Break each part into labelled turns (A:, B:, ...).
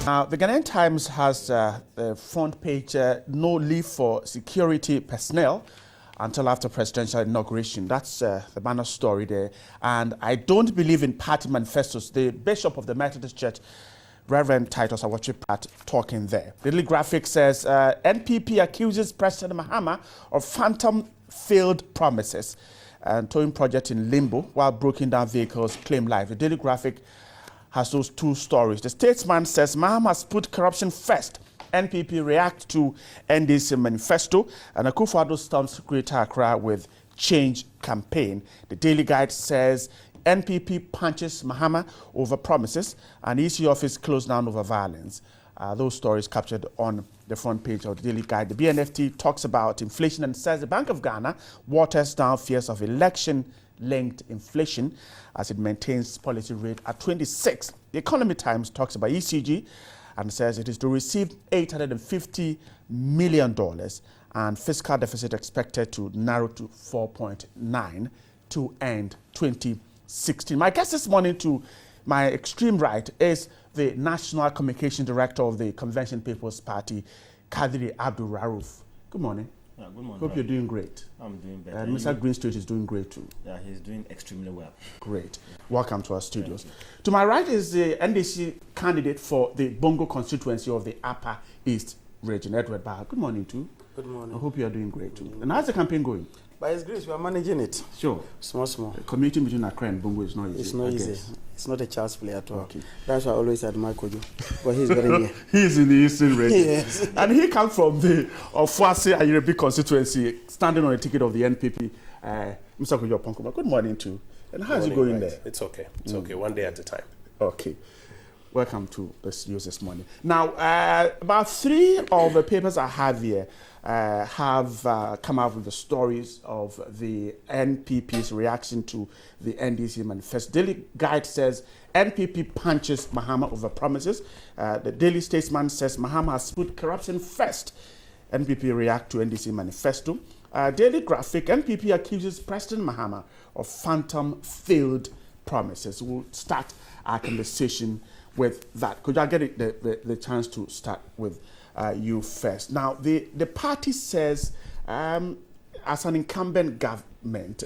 A: Now, the Ghanaian Times has the front page, no leave for security personnel until after presidential inauguration. That's the banner story there. And I don't believe in party manifestos. The Bishop of the Methodist Church, Reverend Titus Awachipat, talking there. The Daily Graphic says, NPP accuses President Mahama of phantom failed promises and towing project in limbo while broken down vehicles claim life. The Daily Graphic has those two stories. The Statesman says Mahama has put corruption first. NPP react to NDC manifesto, and Akufo-Addo stumps Greater Accra with change campaign. The Daily Guide says NPP punches Mahama over promises, and EC office closed down over violence. Those stories captured on the front page of the Daily Guide. The BNFT talks about inflation and says the Bank of Ghana waters down fears of election-linked inflation as it maintains policy rate at 26. The Economy Times talks about ECG and says it is to receive $850 million and fiscal deficit expected to narrow to 4.9 to end 2016. My guest this morning to my extreme right is the National Communication Director of the Convention People's Party, Kadri Abdul Rauf. Good morning.
B: Yeah, good morning.
A: Hope you're doing great.
B: I'm doing better.
A: Mr. Greenstreet is doing great too.
B: Yeah, he's doing extremely well.
A: Great. Welcome to our studios. To my right is the NDC candidate for the Bongo constituency of the Upper East region, Edward Baha. Good morning too.
C: Good morning.
A: I hope you are doing great too. And how's the campaign going?
C: By His grace, we are managing it.
A: Sure.
C: Small.
A: Commuting between Accra and Bongo is not easy.
C: It's not easy. It's not a child's play at all.
A: Okay.
C: That's why I always admire Kojo. But he's very near.
A: He's in the Eastern region.
C: Yes.
A: And he comes from the Ofuase Ayerebi constituency, standing on the ticket of the NPP. Mr. Kojo Ponkoma, good morning too. And how's it going there?
D: It's okay. It's okay. One day at a time.
A: Okay. Welcome to the studios this morning. Now, about three of the papers I have here have come out with the stories of the NPP's reaction to the NDC manifesto. Daily Guide says NPP punches Mahama over promises. The Daily Statesman says Mahama has put corruption first. NPP react to NDC manifesto. Daily Graphic, NPP accuses President Mahama of phantom failed promises. We'll start our conversation with that. Could I get the chance to start with you first? Now, the party says, as an incumbent government,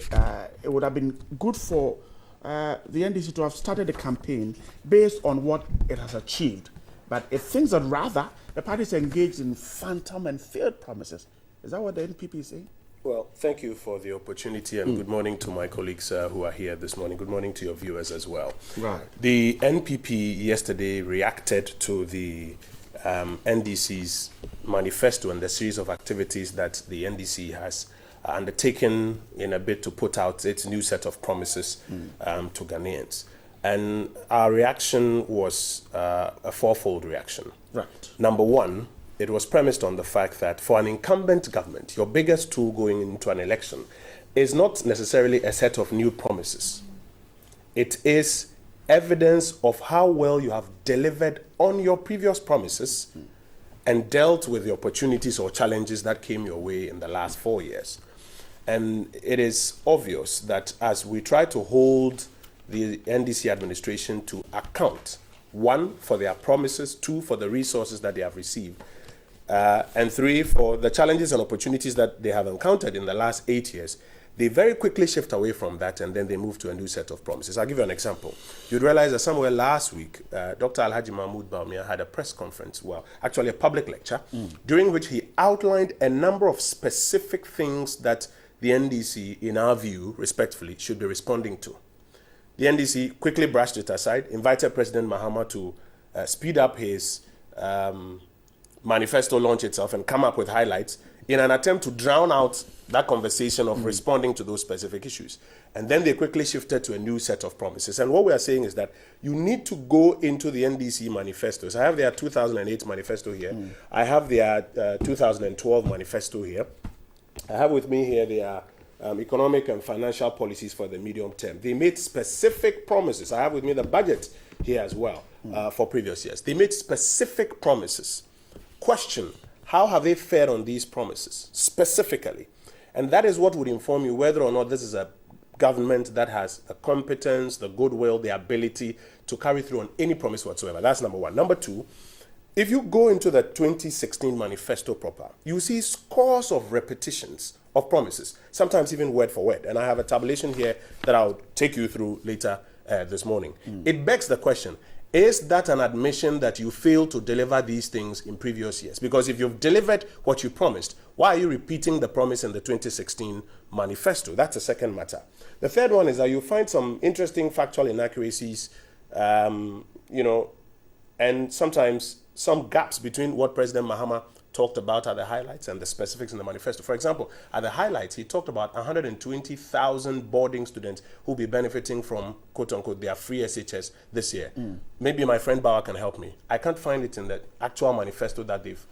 A: it would have been good for the NDC to have started a campaign based on what it has achieved. But it thinks that rather the party is engaged in phantom and failed promises. Is that what the NPP is saying?
D: Well, thank you for the opportunity, and good morning to my colleagues who are here this morning. Good morning to your viewers as well.
A: Right.
D: The NPP yesterday reacted to the NDC's manifesto and the series of activities that the NDC has undertaken in a bid to put out its new set of promises to Ghanaians. And our reaction was a fourfold reaction.
A: Right.
D: Number one, it was premised on the fact that for an incumbent government, your biggest tool going into an election is not necessarily a set of new promises. It is evidence of how well you have delivered on your previous promises and dealt with the opportunities or challenges that came your way in the last 4 years. And it is obvious that as we try to hold the NDC administration to account, one, for their promises, two, for the resources that they have received, and three, for the challenges and opportunities that they have encountered in the last 8 years, they very quickly shift away from that and then they move to a new set of promises. I'll give you an example. You'd realize that somewhere last week, Dr. Alhaji Mahmoud Bawumia had a press conference, well, actually a public lecture, during which he outlined a number of specific things that the NDC, in our view, respectfully, should be responding to. The NDC quickly brushed it aside, invited President Mahama to speed up his manifesto launch itself and come up with highlights in an attempt to drown out that conversation of responding to those specific issues. And then they quickly shifted to a new set of promises. And what we are saying is that you need to go into the NDC manifestos. I have their 2008 manifesto here. I have their 2012 manifesto here. I have with me here their economic and financial policies for the medium term. They made specific promises. I have with me the budget here as well for previous years. They made specific promises. Question, how have they fared on these promises specifically? And that is what would inform you whether or not this is a government that has the competence, the goodwill, the ability to carry through on any promise whatsoever. That's number one. Number two, if you go into the 2016 manifesto proper, you see scores of repetitions of promises, sometimes even word for word. And I have a tabulation here that I'll take you through later this morning. It begs the question, is that an admission that you failed to deliver these things in previous years? Because if you've delivered what you promised, why are you repeating the promise in the 2016 manifesto? That's the second matter. The third one is that you find some interesting factual inaccuracies, and sometimes some gaps between what President Mahama talked about at the highlights and the specifics in the manifesto. For example, at the highlights, he talked about 120,000 boarding students who will be benefiting from, quote-unquote, their free SHS this year. Maybe my friend Bauer can help me. I can't find it in the actual manifesto that they've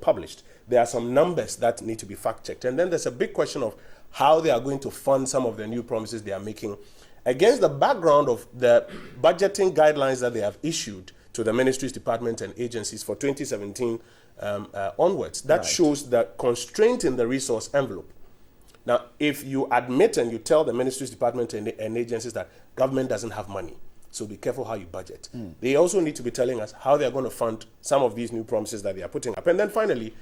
D: published. There are some numbers that need to be fact-checked. And then there's a big question of how they are going to fund some of the new promises they are making against the background of the budgeting guidelines that they have issued to the ministries, departments, and agencies for 2017 onwards. That shows the constraint in the resource envelope. Now, if you admit and you tell the ministries, departments, and agencies that government doesn't have money, so be careful how you budget. They also need to be telling us how they are going to fund some of these new promises that they are putting up. And then finally,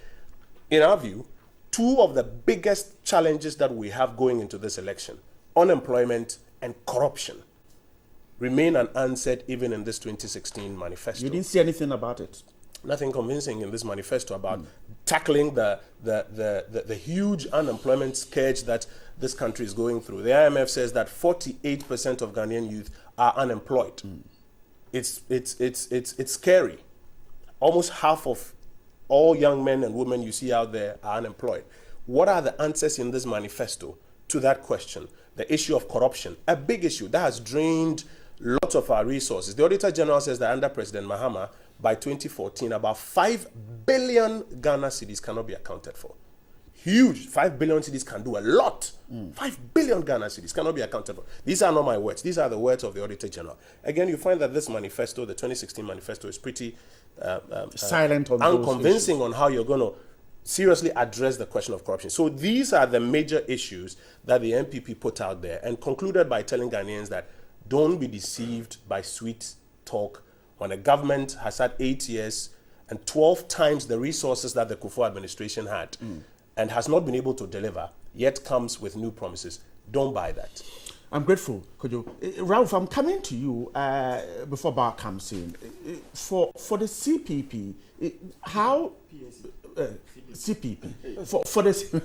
D: in our view, two of the biggest challenges that we have going into this election, unemployment and corruption, remain unanswered even in this 2016 manifesto.
A: You didn't see anything about it.
D: Nothing convincing in this manifesto about tackling the huge unemployment scourge that this country is going through. The IMF says that 48% of Ghanaian youth are unemployed. It's scary. Almost half of all young men and women you see out there are unemployed. What are the answers in this manifesto to that question? The issue of corruption, a big issue that has drained lots of our resources. The Auditor General says that under President Mahama, by 2014, about 5 billion Ghana cedis cannot be accounted for. Huge. 5 billion cedis can do a lot. 5 billion Ghana cedis cannot be accounted for. These are not my words. These are the words of the Auditor General. Again, you find that this manifesto, the 2016 manifesto, is pretty
A: silent on
D: unconvincing on how you're going to seriously address the question of corruption. So these are the major issues that the NPP put out there and concluded by telling Ghanaians that don't be deceived by sweet talk when a government has had 8 years and 12 times the resources that the Kufuor administration had and has not been able to deliver, yet comes with new promises. Don't buy that.
A: I'm grateful, Kojo. Ralph, I'm coming to you before Bar comes in. For the CPP, how... CPP. For the...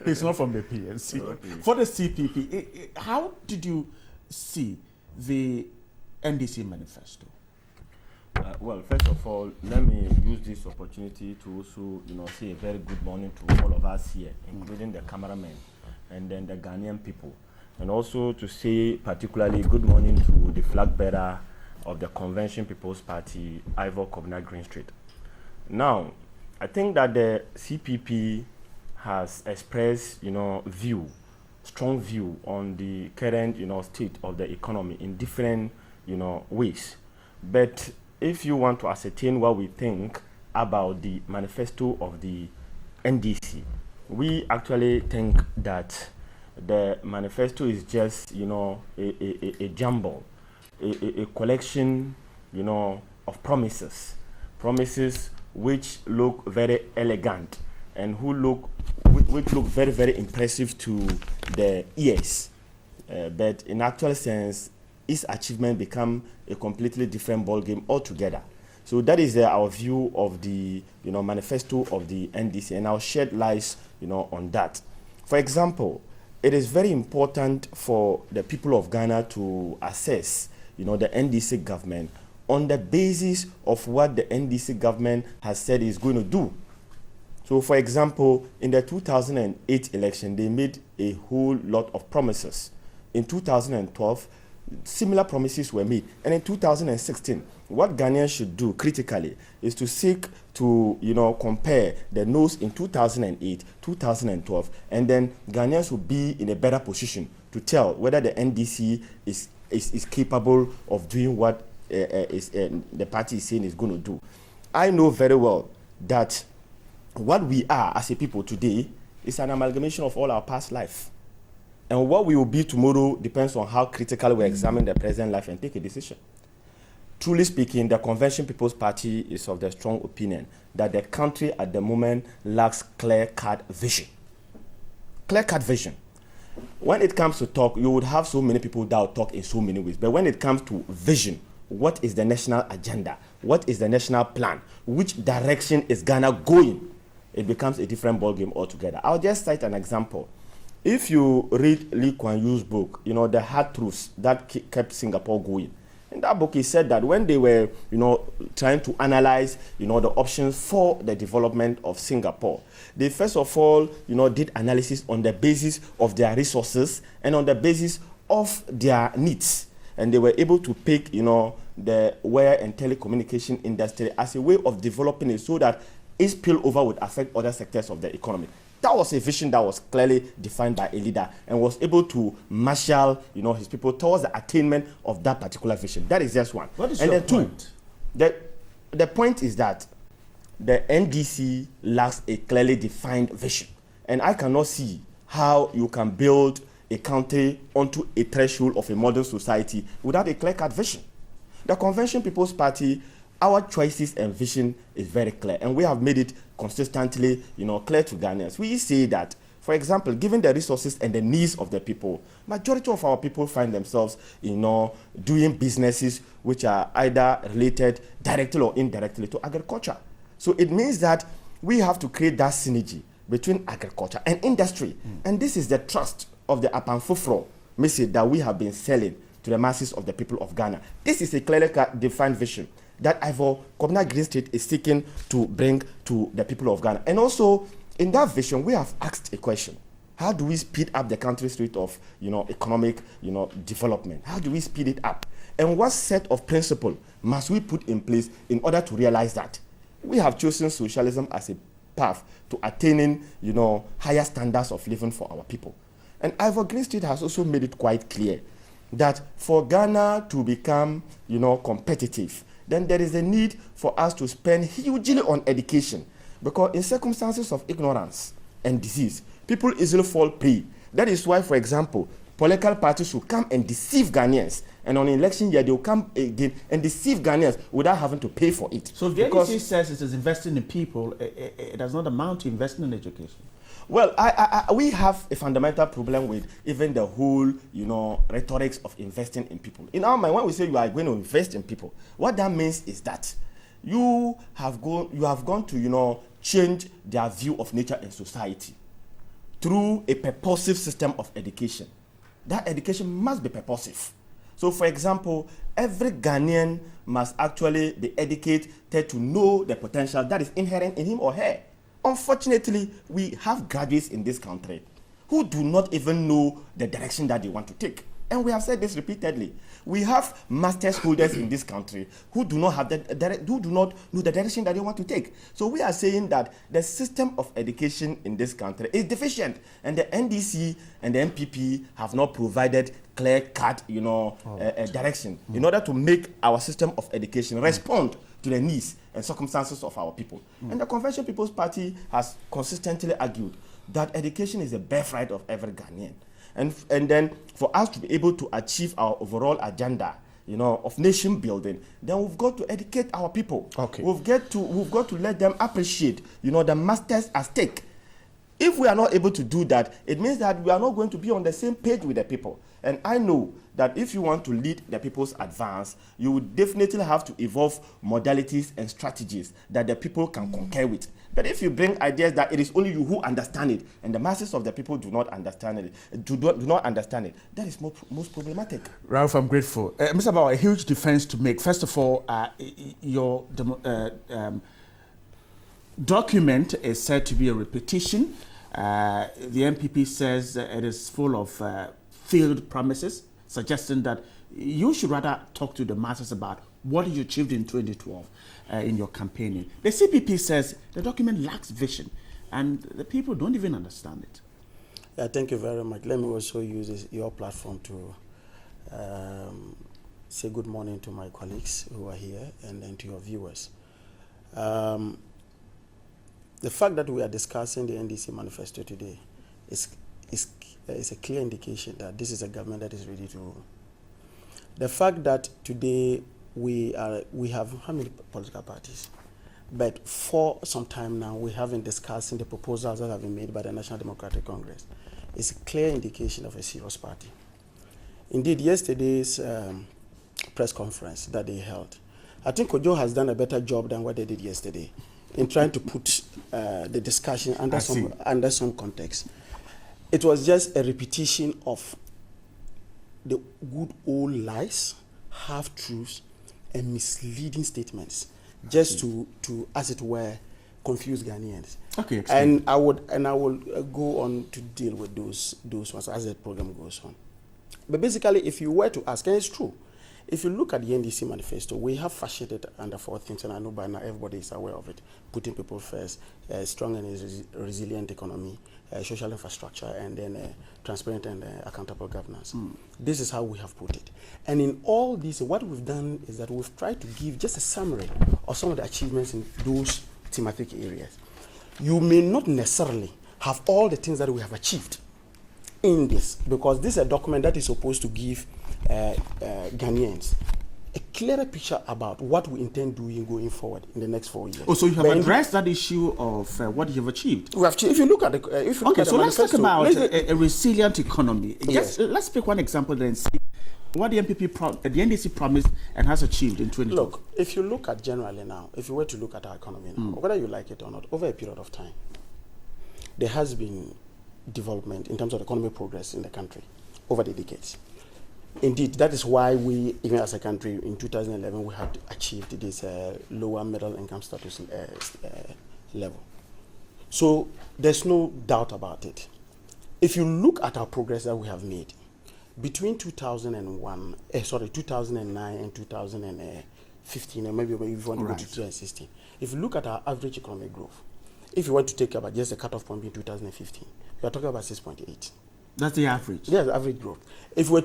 A: It's not from the PNC. For the CPP, how did you see the NDC manifesto?
B: Well, first of all, let me use this opportunity to also, say a very good morning to all of us here, including the cameramen and then the Ghanaian people, and also to say particularly good morning to the flag bearer of the Convention People's Party, Ivor Kobna Green Street. Now, I think that the CPP has expressed, strong view on the current, state of the economy in different, ways. But if you want to ascertain what we think about the manifesto of the NDC, we actually think that the manifesto is just, a jumble, a collection, of promises which look very elegant and which look very, very impressive to the ears. But in actual sense, its achievement become a completely different ballgame altogether. So that is our view of the manifesto of the NDC, and I'll shed light on that. For example, it is very important for the people of Ghana to assess the NDC government on the basis of what the NDC government has said is going to do. So, for example, in the 2008 election, they made a whole lot of promises. In 2012, similar promises were made. And in 2016, what Ghanaians should do critically is to seek to, compare the no's in 2008, 2012, and then Ghanaians will be in a better position to tell whether the NDC is capable of doing what the party is saying is going to do. I know very well that what we are as a people today is an amalgamation of all our past life. And what we will be tomorrow depends on how critically we examine the present life and take a decision. truly speaking, the Convention People's Party is of the strong opinion that the country at the moment lacks clear-cut vision. Clear-cut vision. When it comes to talk, you would have so many people that will talk in so many ways. But when it comes to vision, what is the national agenda? What is the national plan? Which direction is Ghana going? It becomes a different ballgame altogether. I'll just cite an example. If you read Lee Kuan Yew's book, The Hard Truths That Kept Singapore Going, in that book, he said that when they were, trying to analyze, the options for the development of Singapore, they first of all, did analysis on the basis of their resources and on the basis of their needs. And they were able to pick, the wire and telecommunication industry as a way of developing it so that its spillover would affect other sectors of the economy. That was a vision that was clearly defined by a leader and was able to marshal, his people towards the attainment of that particular vision. That is just one.
A: What is
B: and
A: your
B: then
A: point?
B: The point is that the NDC lacks a clearly defined vision. And I cannot see how you can build a country onto a threshold of a modern society without a clear-cut vision. The Convention People's Party, our choices and vision is very clear, and we have made it consistently, clear to Ghanaians. We say that, for example, given the resources and the needs of the people, majority of our people find themselves, doing businesses which are either related directly or indirectly to agriculture. So it means that we have to create that synergy between agriculture and industry, and this is the trust of the Apanfufro message that we have been selling to the masses of the people of Ghana. This is a clearly defined vision that Ivor Kobna Green State is seeking to bring to the people of Ghana. And also, in that vision, we have asked a question. How do we speed up the country's rate of, economic, development? How do we speed it up? And what set of principles must we put in place in order to realize that? We have chosen socialism as a path to attaining, higher standards of living for our people. And Ivor Green State has also made it quite clear that for Ghana to become, competitive, then there is a need for us to spend hugely on education, because in circumstances of ignorance and disease, people easily fall prey. That is why, for example, political parties will come and deceive Ghanaians, and on election year, they will come again and deceive Ghanaians without having to pay for it.
A: So the NDC says it is investing in people, it does not amount to investing in education.
B: Well, we have a fundamental problem with even the whole, rhetorics of investing in people. In our mind, when we say you are going to invest in people, what that means is that you have gone to, change their view of nature and society through a purposive system of education. That education must be purposive. So, for example, every Ghanaian must actually be educated to know the potential that is inherent in him or her. Unfortunately, we have graduates in this country who do not even know the direction that they want to take. And we have said this repeatedly. We have master's holders in this country who do not have who do not know the direction that they want to take. So we are saying that the system of education in this country is deficient, and the NDC and the NPP have not provided clear-cut, direction in order to make our system of education respond to the needs and circumstances of our people. And the Convention People's Party has consistently argued that education is a birthright of every Ghanaian. And then for us to be able to achieve our overall agenda, of nation building, then we've got to educate our people.
A: Okay.
B: We've got to let them appreciate, the masters at stake. If we are not able to do that, it means that we are not going to be on the same page with the people. And I know that if you want to lead the people's advance, you would definitely have to evolve modalities and strategies that the people can concur with. But if you bring ideas that it is only you who understand it, and the masses of the people do not understand it, do not understand it, that is most problematic.
A: Ralph, I'm grateful. Mr. Bauer, a huge defense to make. First of all, your document is said to be a repetition. The NPP says it is full of failed promises, suggesting that you should rather talk to the masses about what you achieved in 2012 in your campaigning. The CPP says the document lacks vision, and the people don't even understand it.
C: Yeah, thank you very much. Let me also use your platform to say good morning to my colleagues who are here, and then to your viewers. The fact that we are discussing the NDC manifesto today is a clear indication that this is a government that is ready to. The fact that today we have how many political parties? But for some time now, we haven't discussed the proposals that have been made by the National Democratic Congress. It's a clear indication of a serious party. Indeed, yesterday's press conference that they held, I think Kojo has done a better job than what they did yesterday in trying to put the discussion under some context. It was just a repetition of the good old lies, half-truths, and misleading statements, just to, as it were, confuse Ghanaians.
A: Okay.
C: And I will go on to deal with those ones as the program goes on. But basically, if you were to ask, and it's true, if you look at the NDC manifesto, we have fashioned it under 4 things, and I know by now everybody is aware of it: putting people first, strong and resilient economy, social infrastructure, and then transparent and accountable governance. This is how we have put it. And in all this, what we've done is that we've tried to give just a summary of some of the achievements in those thematic areas. You may not necessarily have all the things that we have achieved in this, because this is a document that is supposed to give Ghanaians a clearer picture about what we intend doing going forward in the next 4 years.
A: Oh, so you have addressed that issue of what you have achieved.
C: We have. If you look at the,
A: let's talk about a resilient economy.
C: Yes.
A: Let's pick one example and see what the NPP, the NDC promised and has achieved in 2020.
C: Look, if you look at generally now, if you were to look at our economy now, whether you like it or not, over a period of time, there has been development in terms of economic progress in the country over the decades. Indeed, that is why we, even as a country, in 2011, we had achieved this lower middle income status level. So there's no doubt about it. If you look at our progress that we have made between 2009 and 2015, and maybe if you want to go to 2016, if you look at our average economic growth, if you want to take about just the cutoff point in 2015, we are talking about 6.8.
A: That's the average.
C: Yeah, the average growth. If we were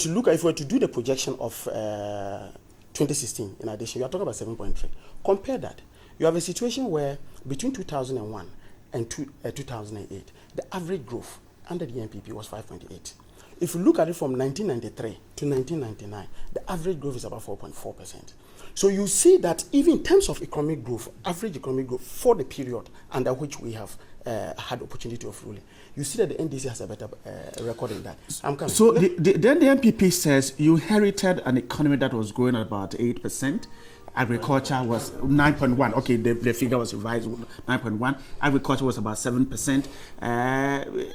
C: to do the projection of 2016, in addition, we are talking about 7.3. Compare that. You have a situation where between 2001 and 2008, the average growth under the NPP was 5.8. If you look at it from 1993 to 1999, the average growth is about 4.4%. So you see that even in terms of economic growth, average economic growth for the period under which we have had opportunity of ruling, you see that the NDC has a better record in that.
A: So then the NPP says you inherited an economy that was growing at about 8%. Agriculture was 9.1. Okay, the figure was revised 9.1. Agriculture was about 7%.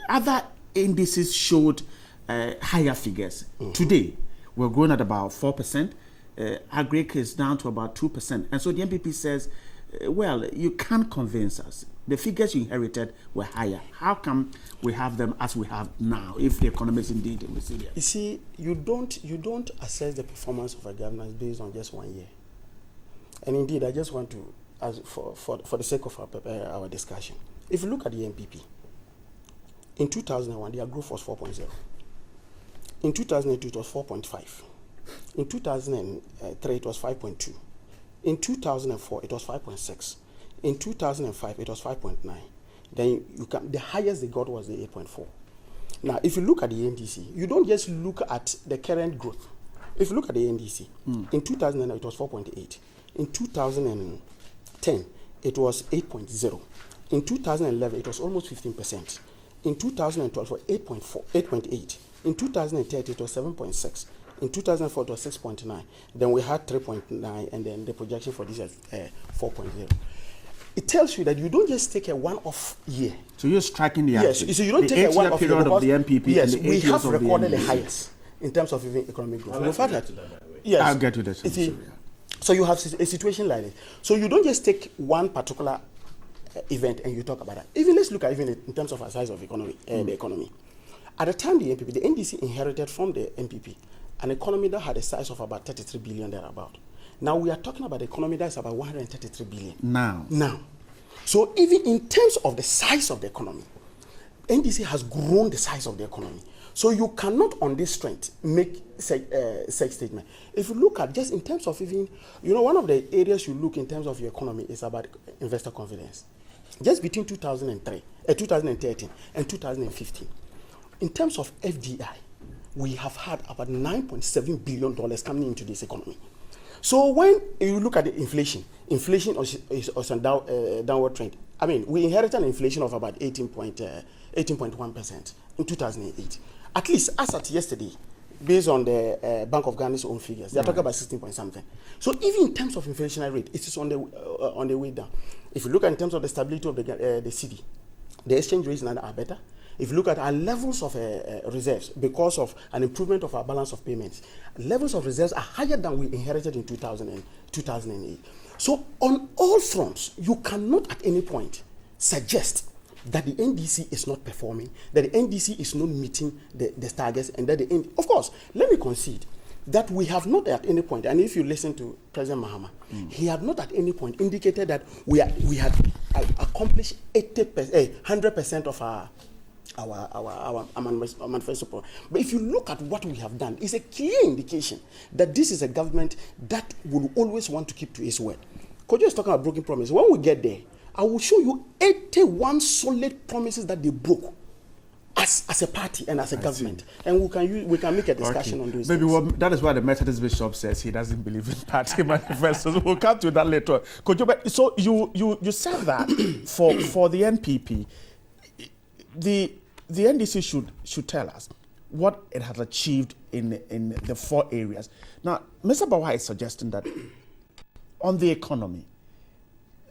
A: Other indices showed higher figures. Today, we're growing at about 4%. Agric is down to about 2%. And so the NPP says, well, you can't convince us. The figures you inherited were higher. How come we have them as we have now, if the economy is indeed resilient?
C: You see, you don't assess the performance of a government based on just 1 year. And indeed, I just want to, for the sake of our discussion, if you look at the NPP, in 2001, their growth was 4.0. In 2002, it was 4.5. In 2003, it was 5.2. In 2004, it was 5.6. In 2005, it was 5.9. Then the highest they got was the 8.4. Now, if you look at the NDC, you don't just look at the current growth. If you look at the NDC, in 2009, it was 4.8. In 2010, it was 8.0. In 2011, it was almost 15%. In 2012, it was 8.8. In 2013, it was 7.6. In 2004, it was 6.9. Then we had 3.9, and then the projection for this is 4.0. It tells you that you don't just take a one-off year.
A: So you're striking the average.
C: Yes, so you don't take a one-off year.
A: Period of the NPP.
C: Yes,
A: and the
C: we have recorded the
A: NDC.
C: highest in terms of even economic growth.
A: I'll get to that.
C: So you have a situation like this. So you don't just take one particular event and you talk about that. Even let's look at even in terms of the size of economy, the economy. At the time, the NDC inherited from the NPP an economy that had a size of about 33 billion thereabout. Now we are talking about an economy that's about 133 billion. Now. So even in terms of the size of the economy, NDC has grown the size of the economy. So you cannot on this strength make such statement. If you look at just in terms of even, one of the areas you look in terms of your economy is about investor confidence. Just between 2013 and 2015, in terms of FDI, we have had about $9.7 billion coming into this economy. So when you look at the inflation is on downward trend. I mean, we inherited an inflation of about 18.1% in 2008. At least as at yesterday, based on the Bank of Ghana's own figures, they are talking about 16 point something. So even in terms of inflationary rate, it is on the way down. If you look at in terms of the stability of the cedi, the exchange rates now are better. If you look at our levels of reserves, because of an improvement of our balance of payments, levels of reserves are higher than we inherited in 2008. So on all fronts, you cannot at any point suggest that the NDC is not performing, that the NDC is not meeting the targets, and that of course, let me concede that we have not at any point, and if you listen to President Mahama, he had not at any point indicated that we had accomplished 100% of our manifesto program. But if you look at what we have done, it's a clear indication that this is a government that will always want to keep to its word. Kojo is talking about broken promises. When we get there, I will show you 81 solid promises that they broke as a party and as a government, and we can make a discussion on those.
A: Maybe that is why the Methodist bishop says he doesn't believe in party manifestos. We'll come to that later. Kojo, so you said that for the NPP, the NDC should tell us what it has achieved in the 4 areas. Now, Mr. Bawa is suggesting that on the economy,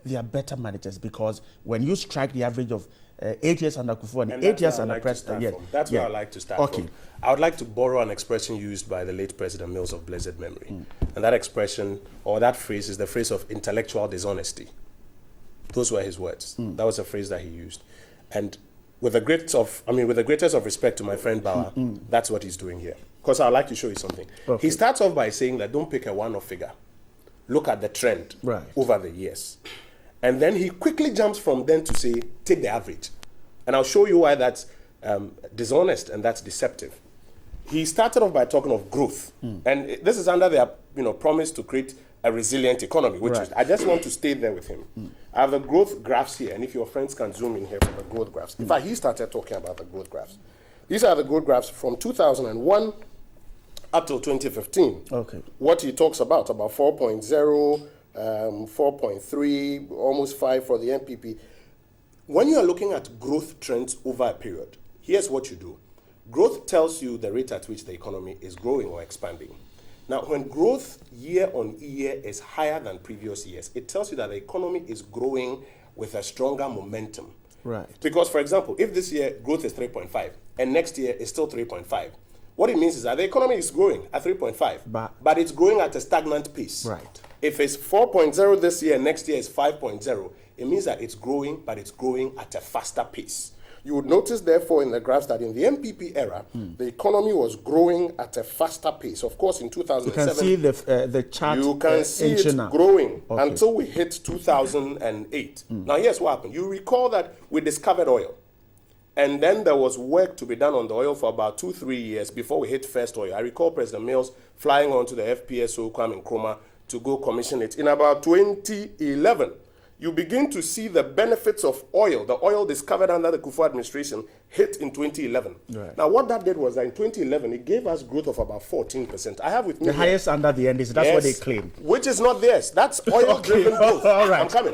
A: they are better managers, because when you strike the average of 8 years under Kufuor and 8 years under President,
D: that's where I'd like to start from. I would like to borrow an expression used by the late President Mills of blessed memory. And that expression, or that phrase, is the phrase of intellectual dishonesty. Those were his words. That was a phrase that he used. And with the greatest of respect to my friend Bawa, that's what he's doing here. Because I'd like to show you something. He starts off by saying that don't pick a one-off figure. Look at the trend over the years. And then he quickly jumps from then to say, take the average. And I'll show you why that's dishonest and that's deceptive. He started off by talking of growth. And this is under their promise to create a resilient economy, which is, I just want to stay there with him. I have the growth graphs here, and if your friends can zoom in here for the growth graphs. In fact, he started talking about the growth graphs. These are the growth graphs from 2001 up till 2015. What he talks about 4.0, 4.3, almost 5 for the NPP. When you are looking at growth trends over a period, here's what you do. Growth tells you the rate at which the economy is growing or expanding. Now, when growth year on year is higher than previous years, it tells you that the economy is growing with a stronger momentum. Because, for example, if this year growth is 3.5 and next year is still 3.5, what it means is that the economy is growing at 3.5, but it's growing at a stagnant pace. If it's 4.0 this year and next year is 5.0, it means that it's growing, but it's growing at a faster pace. You would notice, therefore, in the graphs that in the NPP era, the economy was growing at a faster pace. Of course, in 2007,
A: you can see the chart.
D: You can see it growing until we hit 2008. Now, here's what happened. You recall that we discovered oil. And then there was work to be done on the oil for about 2-3 years before we hit first oil. I recall President Mills flying onto the FPSO Kwame Nkrumah to go commission it. In about 2011, you begin to see the benefits of oil, the oil discovered under the Kufuor administration, hit in 2011. Now, what that did was that in 2011, it gave us growth of about 14%. I have with me
A: the highest under the NDC. That's what they claim.
D: Which is not theirs. That's oil-driven growth.
A: All right.
D: I'm coming.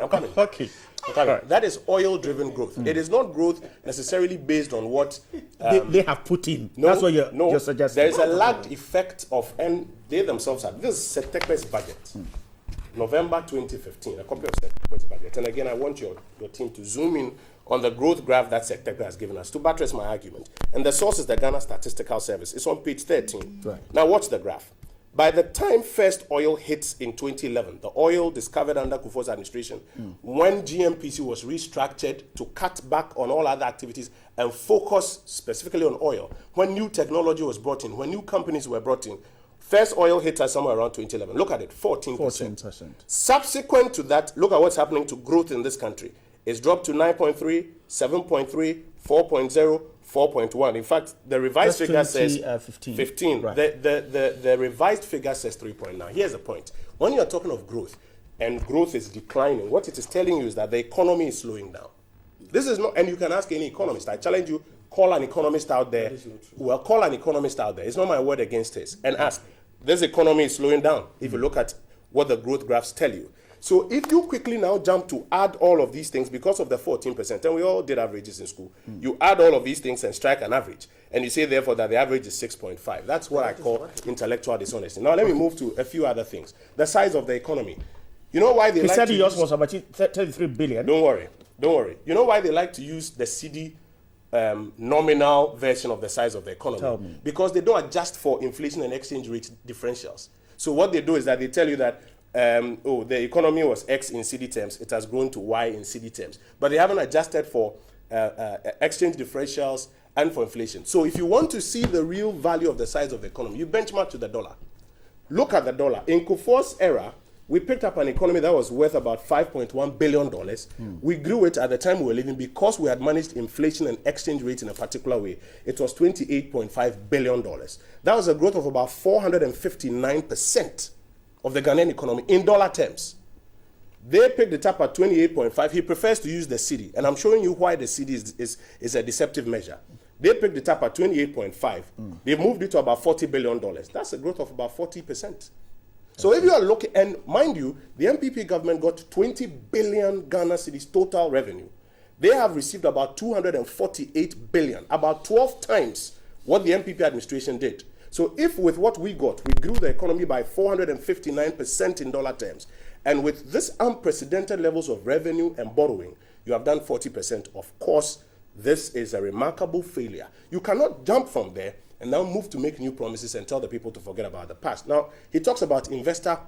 D: That is oil-driven growth. It is not growth necessarily based on what
A: they have put in. That's what you're suggesting.
D: There is a lagged effect of, and they themselves have. This is Setekpe's budget. November 2015, a copy of Setekpe's budget. And again, I want your team to zoom in on the growth graph that Setekpe has given us to buttress my argument. And the source is the Ghana Statistical Service. It's on page 13. Now, watch the graph. By the time first oil hits in 2011, the oil discovered under Kufuor's administration, when GMPC was restructured to cut back on all other activities and focus specifically on oil, when new technology was brought in, when new companies were brought in, first oil hit us somewhere around 2011. Look at it, 14%. Subsequent to that, look at what's happening to growth in this country. It's dropped to 9.3, 7.3, 4.0, 4.1. In fact, the revised figure says 15. The revised figure says 3.9. Here's the point. When you're talking of growth, and growth is declining, what it is telling you is that the economy is slowing down. This is not, and you can ask any economist. I challenge you, call an economist out there. Well, call an economist out there. It's not my word against his. And ask, this economy is slowing down. If you look at what the growth graphs tell you. So if you quickly now jump to add all of these things because of the 14%, and we all did averages in school, you add all of these things and strike an average, and you say therefore that the average is 6.5. That's what I call intellectual dishonesty. Now let me move to a few other things. The size of the economy. You know why they like to use... He said
A: yours was about 33 billion.
D: Don't worry. You know why they like to use the CD nominal version of the size of the economy?
A: Tell me.
D: Because they don't adjust for inflation and exchange rate differentials. So what they do is that they tell you that the economy was X in CD terms, it has grown to Y in CD terms. But they haven't adjusted for exchange differentials and for inflation. So if you want to see the real value of the size of the economy, you benchmark to the dollar. Look at the dollar. In Kufuor's era, we picked up an economy that was worth about $5.1 billion. We grew it at the time we were living because we had managed inflation and exchange rates in a particular way. It was $28.5 billion. That was a growth of about 459% of the Ghanaian economy in dollar terms. They picked it up at 28.5. He prefers to use the cedi, and I'm showing you why the cedi is a deceptive measure. They picked it up at 28.5. They moved it to about $40 billion. That's a growth of about 40%. So if you are looking, and mind you, the NPP government got 20 billion Ghana cedis total revenue. They have received about 248 billion, about 12 times what the NPP administration did. So if with what we got, we grew the economy by 459% in dollar terms, and with this unprecedented levels of revenue and borrowing, you have done 40%. Of course, this is a remarkable failure. You cannot jump from there and now move to make new promises and tell the people to forget about the past. Now, he talks about investor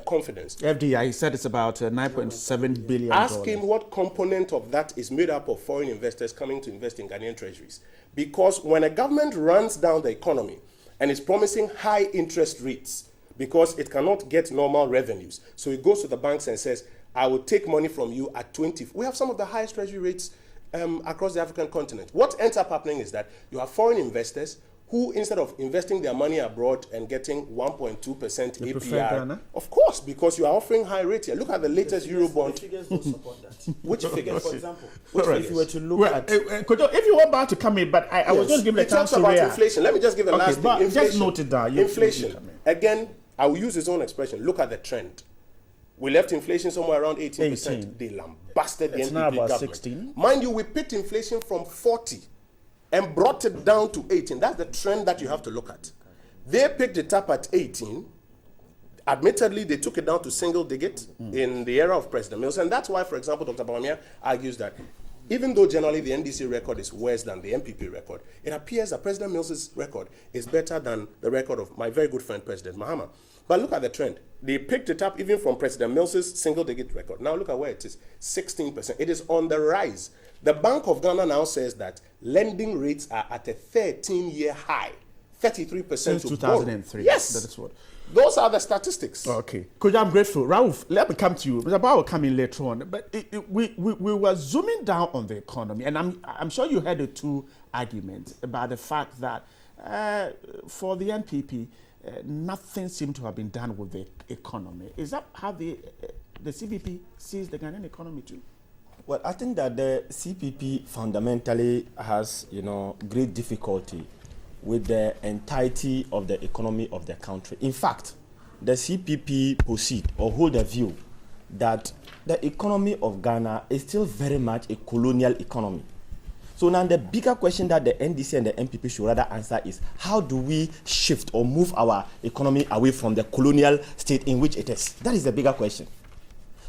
D: confidence.
A: FDI, he said it's about $9.7 billion.
D: Ask him what component of that is made up of foreign investors coming to invest in Ghanaian treasuries. Because when a government runs down the economy and is promising high interest rates because it cannot get normal revenues, so it goes to the banks and says, I will take money from you at 20. We have some of the highest treasury rates across the African continent. What ends up happening is that you have foreign investors who, instead of investing their money abroad and getting 1.2% APR, of course, because you are offering high rates here. Look at the latest Eurobond.
C: The figures don't support that.
D: Which figures?
C: For example, if you were to look at...
A: if you want back to come in, but I was just giving a chance to
D: about inflation. Let me just give a last thing. Inflation.
A: Just note it down.
D: Inflation. Again, I will use his own expression. Look at the trend. We left inflation somewhere around 18%. They lambasted the NPP
A: now about
D: government.
A: 16.
D: Mind you, we picked inflation from 40 and brought it down to 18. That's the trend that you have to look at. They picked it up at 18. Admittedly, they took it down to single digit in the era of President Mills. And that's why, for example, Dr. Bawumia argues that even though generally the NDC record is worse than the NPP record, it appears that President Mills' record is better than the record of my very good friend, President Mahama. But look at the trend. They picked it up even from President Mills' single-digit record. Now look at where it is, 16%. It is on the rise. The Bank of Ghana now says that lending rates are at a 13-year high, 33%
A: since
D: to
A: 2003.
D: Borrow. Yes.
A: That is what.
D: Those are the statistics.
A: Okay. Coach, I'm grateful. Rauf, let me come to you. Mr. Bao will come in later on. But we were zooming down on the economy, and I'm sure you heard the two arguments about the fact that for the NPP, nothing seemed to have been done with the economy. Is that how the CPP sees the Ghanaian economy too?
B: Well, I think that the CPP fundamentally has, great difficulty with the entirety of the economy of the country. In fact, the CPP proceed or hold a view that the economy of Ghana is still very much a colonial economy. So now the bigger question that the NDC and the NPP should rather answer is, how do we shift or move our economy away from the colonial state in which it is? That is the bigger question.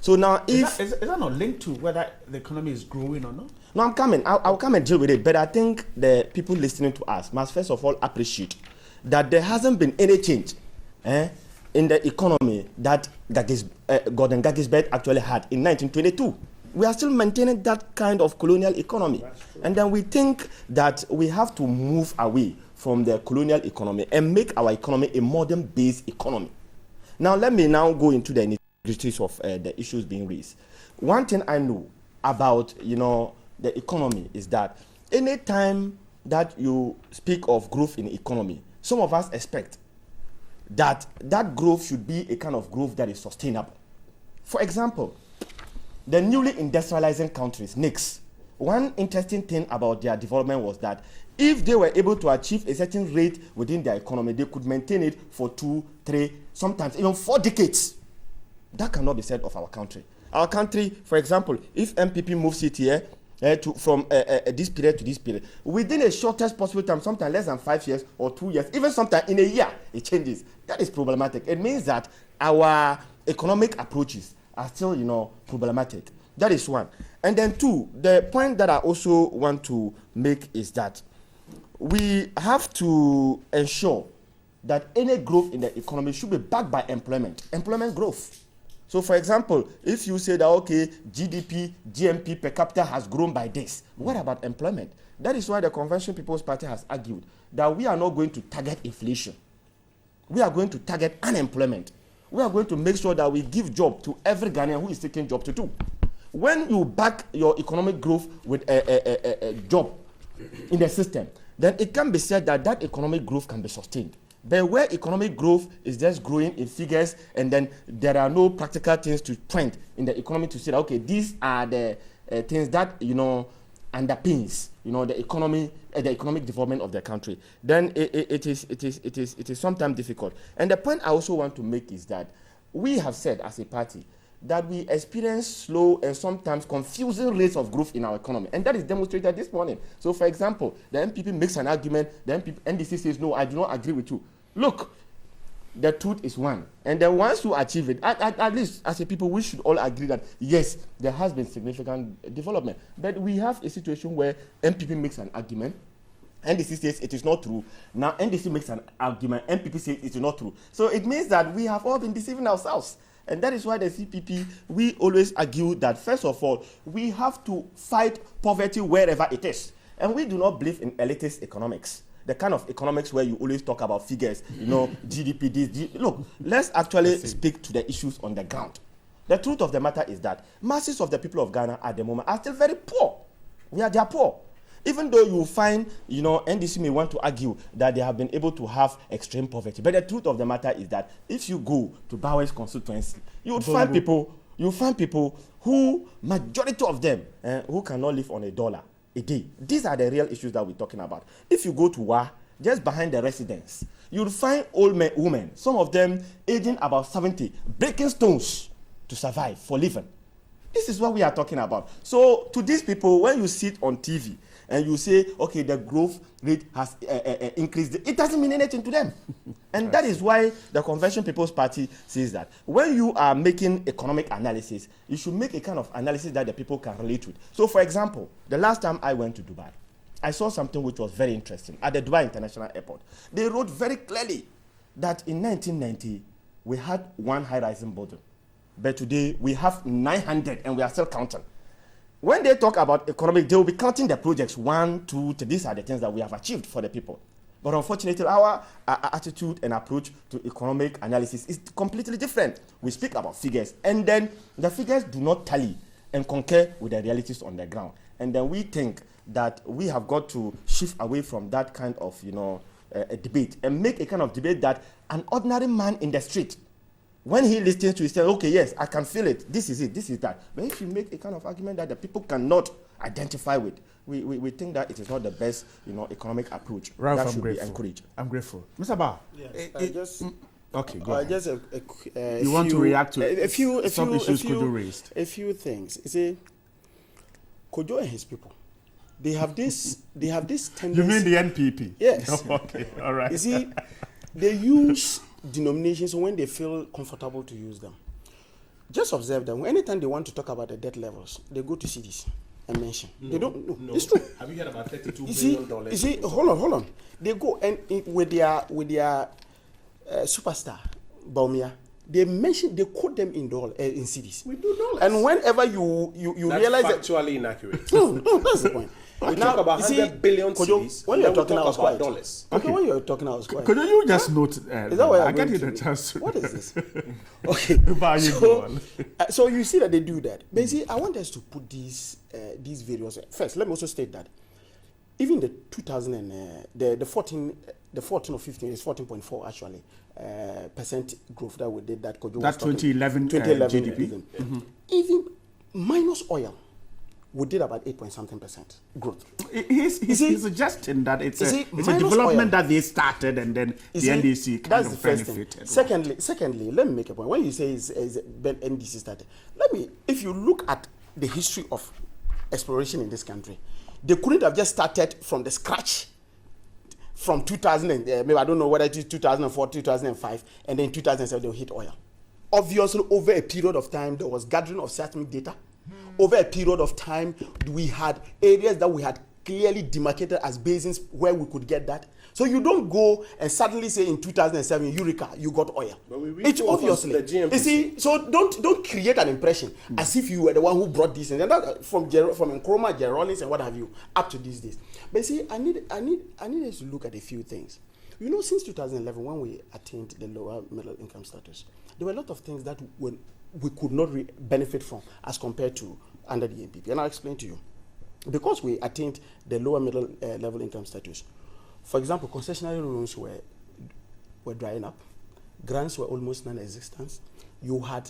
B: So now if...
A: Is that not linked to whether the economy is growing or not?
B: No, I'm coming. I'll come and deal with it. But I think the people listening to us must first of all appreciate that there hasn't been any change in the economy that Gordon Gaggisberg actually had in 1922. We are still maintaining that kind of colonial economy. And then we think that we have to move away from the colonial economy and make our economy a modern-based economy. Now, let me now go into the nitty-gritties of the issues being raised. One thing I know about, the economy is that any time that you speak of growth in the economy, some of us expect that that growth should be a kind of growth that is sustainable. For example, the newly industrializing countries, NICs, one interesting thing about their development was that if they were able to achieve a certain rate within their economy, they could maintain it for 2, 3, sometimes even 4 decades.
E: That cannot be said of our country. Our country, for example, if NPP moves it here from this period to this period, within a shortest possible time, sometimes less than 5 years or 2 years, even sometimes in a year, it changes. That is problematic. It means that our economic approaches are still, problematic. That is one. And then two, the point that I also want to make is that we have to ensure that any growth in the economy should be backed by employment growth. So, for example, if you say that, okay, GMP per capita has grown by this, what about employment? That is why the Convention People's Party has argued that we are not going to target inflation. We are going to target unemployment. We are going to make sure that we give job to every Ghanaian who is seeking job to do. When you back your economic growth with a job in the system, then it can be said that that economic growth can be sustained. But where economic growth is just growing in figures and then there are no practical things to point in the economy to say that, okay, these are the things that, underpins, the economic development of the country, then it is sometimes difficult. And the point I also want to make is that we have said as a party that we experience slow and sometimes confusing rates of growth in our economy. And that is demonstrated this morning. So, for example, the NPP makes an argument, the NDC says, no, I do not agree with you. Look, the truth is one. And then once you achieve it, at least as a people, we should all agree that, yes, there has been significant development. But we have a situation where NPP makes an argument, NDC says it is not true. Now, NDC makes an argument, NPP says it is not true. So it means that we have all been deceiving ourselves. And that is why the CPP, we always argue that, first of all, we have to fight poverty wherever it is. And we do not believe in elitist economics, the kind of economics where you always talk about figures, GDP, this. Look, let's actually speak to the issues on the ground. The truth of the matter is that masses of the people of Ghana at the moment are still very poor. They are poor. Even though you find, NDC may want to argue that they have been able to have extreme poverty. But the truth of the matter is that if you go to Bowers constituency, you find people who, majority of them, who cannot live on $1 a day. These are the real issues that we're talking about. If you go to Wa, just behind the residence, you'll find old men, women, some of them aging about 70, breaking stones to survive, for living. This is what we are talking about. So to these people, when you sit on TV, and you say, okay, the growth rate has increased, it doesn't mean anything to them. And that is why the Convention People's Party says that when you are making economic analysis, you should make a kind of analysis that the people can relate with. So, for example, the last time I went to Dubai, I saw something which was very interesting at the Dubai International Airport. They wrote very clearly that in 1990, we had one high-rising building. But today, we have 900, and we are still counting. When they talk about economic, they will be counting the projects 1, 2, 3. These are the things that we have achieved for the people. But unfortunately, our attitude and approach to economic analysis is completely different. We speak about figures, and then the figures do not tally and concur with the realities on the ground. And then we think that we have got to shift away from that kind of, a debate and make a kind of debate that an ordinary man in the street, when he listens to it, he says, okay, yes, I can feel it, this is that. But if you make a kind of argument that the people cannot identify with, we think that it is not the best, economic approach.
A: Ralph,
E: that should be encouraged.
A: I'm grateful. Mr. Ba.
C: Yes,
A: okay, go ahead.
C: Just
A: you want to react to some issues Kojo raised?
C: A few things. You see, Kojo and his people, they have this tendency.
A: You mean the NPP?
C: Yes.
A: Okay, all right.
C: You see, they use denominations when they feel comfortable to use them. Just observe them. Anytime they want to talk about the debt levels, they go to cities and mention. They don't. No, it's true.
D: Have you heard about $32 billion?
C: You see, hold on. They go and with their superstar, Baumia. They quote them in cities.
D: We do dollars.
C: And whenever you realize that
D: factually inaccurate.
C: No, that's the point.
D: We talk about 100 billion cities.
C: When you're talking about
D: dollars.
C: Okay, when you're talking about quiet.
A: Could you just note?
C: Is that why
A: I get you the chance to.
C: What is this? Okay. So you see that they do that. But see, I want us to put these various. First, let me also state that even the 2000 and the 14 or 15 is 14.4 actually percent growth that we did that
A: 2011 GDP.
C: Even minus oil, we did about 8-point-something% growth.
A: He's suggesting that it's a development that they started and then the NDC kind of benefited.
C: Secondly, let me make a point. When you say is NDC started, if you look at the history of exploration in this country, they couldn't have just started from the scratch from 2000 and maybe I don't know whether it is 2004, 2005, and then 2007 they'll hit oil. Obviously, over a period of time, there was gathering of seismic data. Over a period of time, we had areas that we had clearly demarcated as basins where we could get that. So you don't go and suddenly say in 2007, Eureka, you got oil. It's obviously. You see, so don't create an impression as if you were the one who brought this in. And that, from Nkrumah, Rollins, and what have you, up to these days. But see, I need us to look at a few things. You know, since 2011, when we attained the lower middle income status, there were a lot of things that we could not benefit from as compared to under the NPP. And I'll explain to you. Because we attained the lower middle level income status, for example, concessionary loans were drying up. Grants were almost non-existent. You had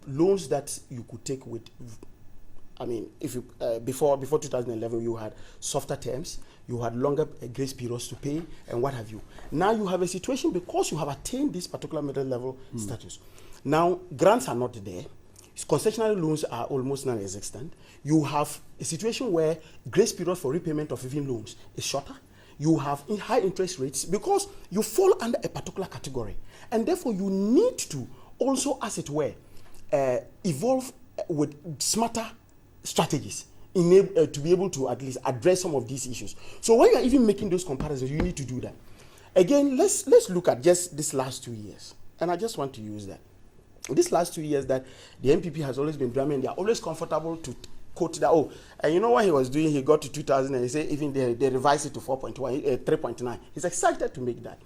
C: loans that you could take with, I mean, if you before 2011, you had softer terms. You had longer grace periods to pay and what have you. Now you have a situation because you have attained this particular middle level status. Now, grants are not there. Concessionary loans are almost non-existent. You have a situation where grace period for repayment of even loans is shorter. You have high interest rates because you fall under a particular category. And therefore, you need to also, as it were, evolve with smarter strategies to be able to at least address some of these issues. So when you're even making those comparisons, you need to do that. Again, let's look at just this last 2 years. And I just want to use that. These last 2 years that the NPP has always been drumming, they are always comfortable to quote that, and you know what he was doing, he got to 2000 and he said even they revised it to 3.9. He's excited to make that.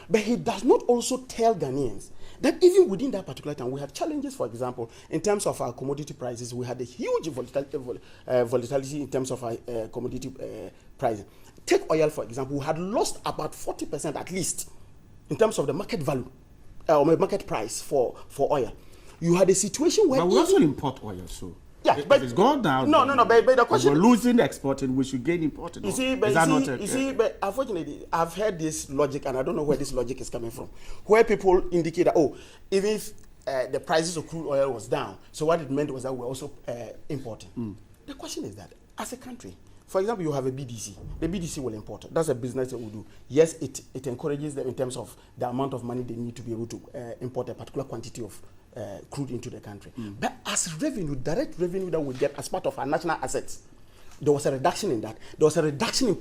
C: But he does not also tell Ghanaians that even within that particular time, we have challenges, for example, in terms of our commodity prices. We had a huge volatility in terms of our commodity pricing. Take oil, for example. We had lost about 40% at least in terms of the market value, or market price for oil. You had a situation where...
A: But we also import oil, so...
C: Yeah,
A: but it's gone down.
C: No, but the question...
A: We're losing exporting, we should gain importing.
C: You see, but unfortunately, I've heard this logic, and I don't know where this logic is coming from, where people indicate that, even if the prices of crude oil was down, so what it meant was that we're also importing. The question is that, as a country, for example, you have a BDC. The BDC will import. That's a business that we do. Yes, it encourages them in terms of the amount of money they need to be able to import a particular quantity of crude into the country. But as revenue, direct revenue that we get as part of our national assets, there was a reduction in that. There was a reduction in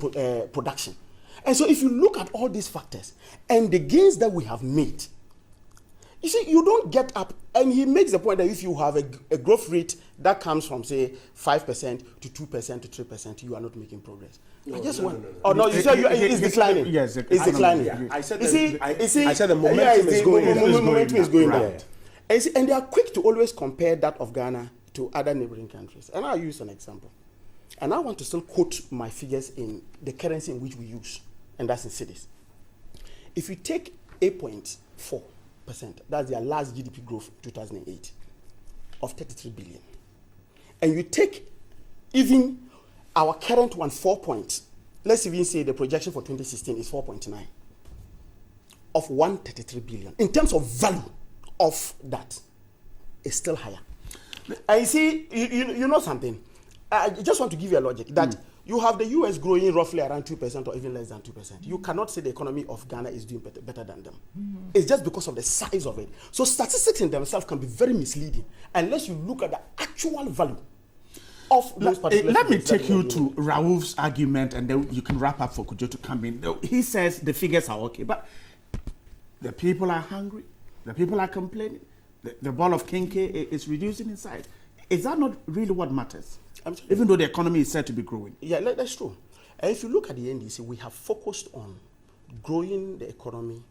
C: production. And so if you look at all these factors and the gains that we have made, you see, you don't get up, and he makes the point that if you have a growth rate that comes from, say, 5% to 2% to 3%, you are not making progress.
D: No,
C: you
D: said
C: it's declining.
A: Yes,
C: it's declining.
D: Yeah. I said
C: the
D: momentum is going down.
C: And they are quick to always compare that of Ghana to other neighboring countries. And I'll use an example. And I want to still quote my figures in the currency in which we use, and that's in cedis. If you take 8.4%, that's their last GDP growth 2008 of 33 billion. And you take even our current one, 4 points, let's even say the projection for 2016 is 4.9 of 133 billion. In terms of value of that, is still higher. I see, you know something. I just want to give you a logic that you have the US growing roughly around 2% or even less than 2%. You cannot say the economy of Ghana is doing better than them. It's just because of the size of it. So statistics in themselves can be very misleading unless you look at the actual value of those particular.
A: Let me take you to Raouf's argument, and then you can wrap up for Kujo to come in. He says the figures are okay, but the people are hungry. The people are complaining. The ball of Kinke is reducing in size. Is that not really what matters? Even though the economy is said to be growing.
C: Yeah, that's true. And if you look at the NDC, we have focused on growing the economy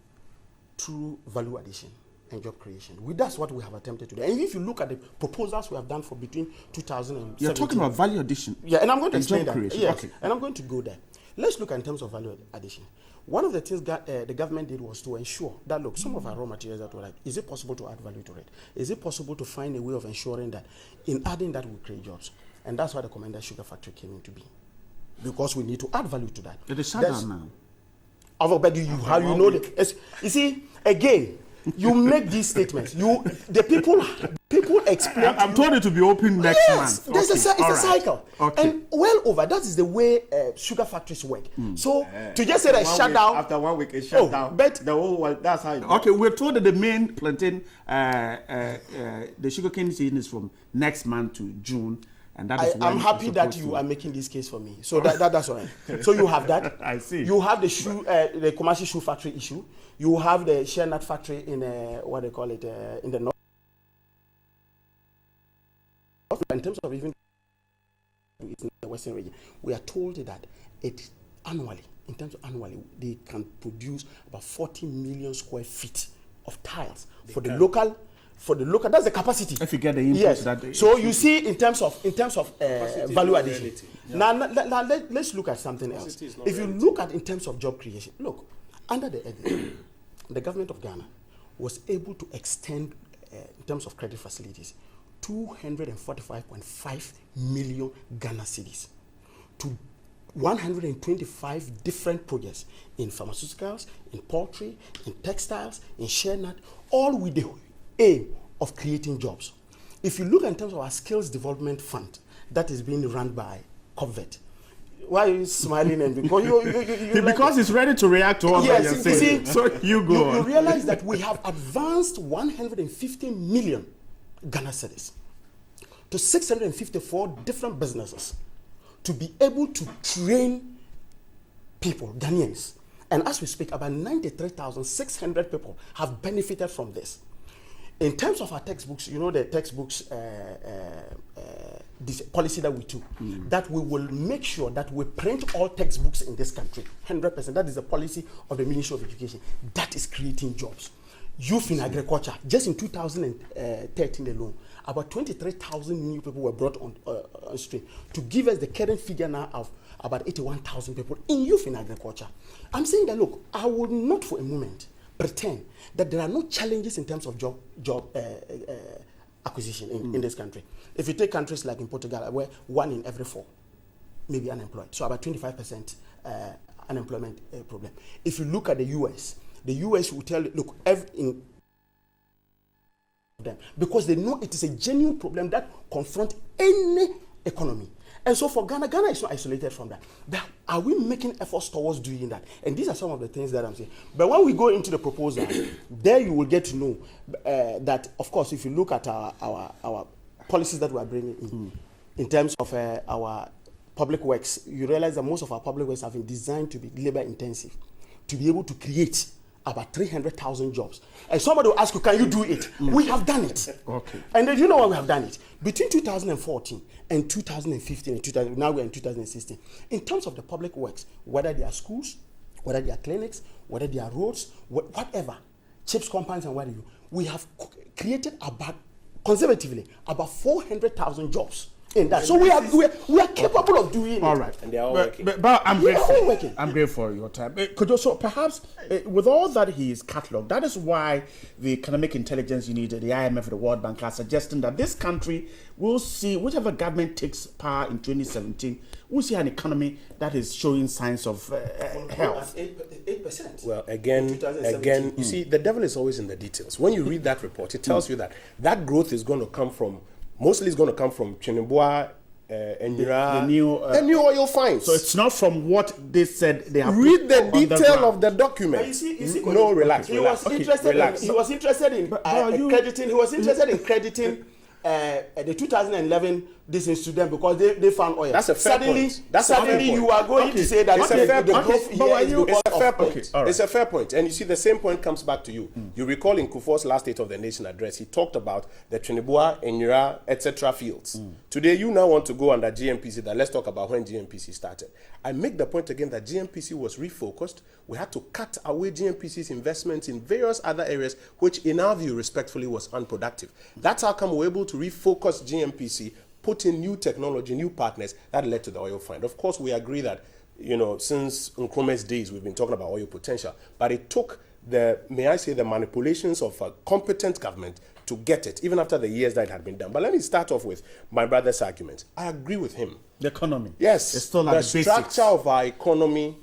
C: through value addition and job creation. That's what we have attempted to do. And if you look at the proposals we have done for between 2017...
A: You're talking about value addition.
C: Yeah, and I'm going to explain that.
A: Creation.
C: Yes,
A: okay.
C: And I'm going to go there. Let's look in terms of value addition. One of the things that the government did was to ensure that, look, some of our raw materials that were like, is it possible to add value to it? Is it possible to find a way of ensuring that in adding that we create jobs? And that's why the Commander Sugar Factory came into being. Because we need to add value to that.
A: It is shut down now.
C: But you know you see, again, you make these statements. People explain.
A: I'm told it to be open next month.
C: It's a cycle.
A: Okay.
C: And well over, that is the way sugar factories work. So to just say that shut down.
E: After 1 week, it's shut down.
C: But
E: the whole world, that's how it goes.
A: Okay, we're told that the main plantain, the sugarcane season is from next month to June. And that is
C: I'm happy that you are making this case for me. So that's all right. So you have that.
A: I see.
C: You have the the commercial shoe factory issue. You have the shea nut factory in what they call it in the north. In terms of even in the western region, we are told that annually, they can produce about 40 million square feet of tiles for the local. That's the capacity.
A: If you get the inputs,
C: yes.
A: that
C: So you see, in terms of value addition. Now let's look at something else. If you look at in terms of job creation, look, under the the government of Ghana was able to extend in terms of credit facilities 245.5 million Ghana cedis to 125 different projects in pharmaceuticals, in poultry, in textiles, in shea nut, all with the aim of creating jobs. If you look in terms of our skills development fund that is being run by COVET, why are you smiling? And because
A: because it's ready to react to what you're saying. So you go on.
C: You realize that we have advanced 150 million Ghana cedis to 654 different businesses to be able to train people, Ghanaians. And as we speak, about 93,600 people have benefited from this. In terms of our textbooks, you know the textbooks this policy that we took, that we will make sure that we print all textbooks in this country, 100%. That is the policy of the Ministry of Education. That is creating jobs. Youth in agriculture, just in 2013 alone, about 23,000 new people were brought on stream to give us the current figure now of about 81,000 people in youth in agriculture. I'm saying that, look, I will not for a moment pretend that there are no challenges in terms of job acquisition in this country. If you take countries like in Portugal, where 1 in every 4 may be unemployed, so about 25% unemployment problem. If you look at the US will tell you, look, in them, because they know it is a genuine problem that confronts any economy. And so for Ghana is not isolated from that. But are we making efforts towards doing that? And these are some of the things that I'm saying. But when we go into the proposal, there you will get to know that, of course, if you look at our policies that we are bringing in terms of our public works, you realize that most of our public works have been designed to be labor intensive, to be able to create about 300,000 jobs. And somebody will ask you, can you do it? We have done it.
A: Okay.
C: And then you know why we have done it? Between 2014 and 2015, and now we're in 2016, in terms of the public works, whether they are schools, whether they are clinics, whether they are roads, whatever, chips, compounds, and what have you, we have created conservatively, about 400,000 jobs in that. So we are capable of doing it.
A: All right.
D: And they are all working.
A: But I'm grateful.
C: working.
A: I'm grateful for your time. Could you, so perhaps with all that he is catalogued, that is why the Economic Intelligence Unit, the IMF, the World Bank are suggesting that this country will see, whichever government takes power in 2017, we'll see an economy that is showing signs of health.
C: 8%.
D: Well, again, you see, the devil is always in the details. When you read that report, it tells you that growth is going to come from, mostly it's going to come from Chinibwa,
A: the new
D: oil finds.
A: So it's not from what they said they have.
D: Read the detail of the document.
C: You see,
D: no, relax.
C: He was interested in crediting the 2011 this is to them because they found oil.
D: That's a fair point. That's
C: suddenly
D: a fair point.
C: You are going to say that
D: it's a fair point.
C: It's
D: a fair point.
A: Okay, all right.
D: It's a fair point. And you see, the same point comes back to you. You recall in Kufuor's last State of the Nation address, he talked about the Trinibua, Enyira, etc. fields. Today, you now want to go under GMPC, that let's talk about when GMPC started. I make the point again that GMPC was refocused. We had to cut away GMPC's investments in various other areas, which in our view, respectfully, was unproductive. That's how come we're able to refocus GMPC, put in new technology, new partners that led to the oil find. Of course, we agree that, since Nkrumah's days, we've been talking about oil potential, but it took the manipulations of a competent government to get it, even after the years that it had been done. But let me start off with my brother's argument. I agree with him.
A: The economy.
D: Yes,
A: it's still
D: the
A: like
D: structure of our economy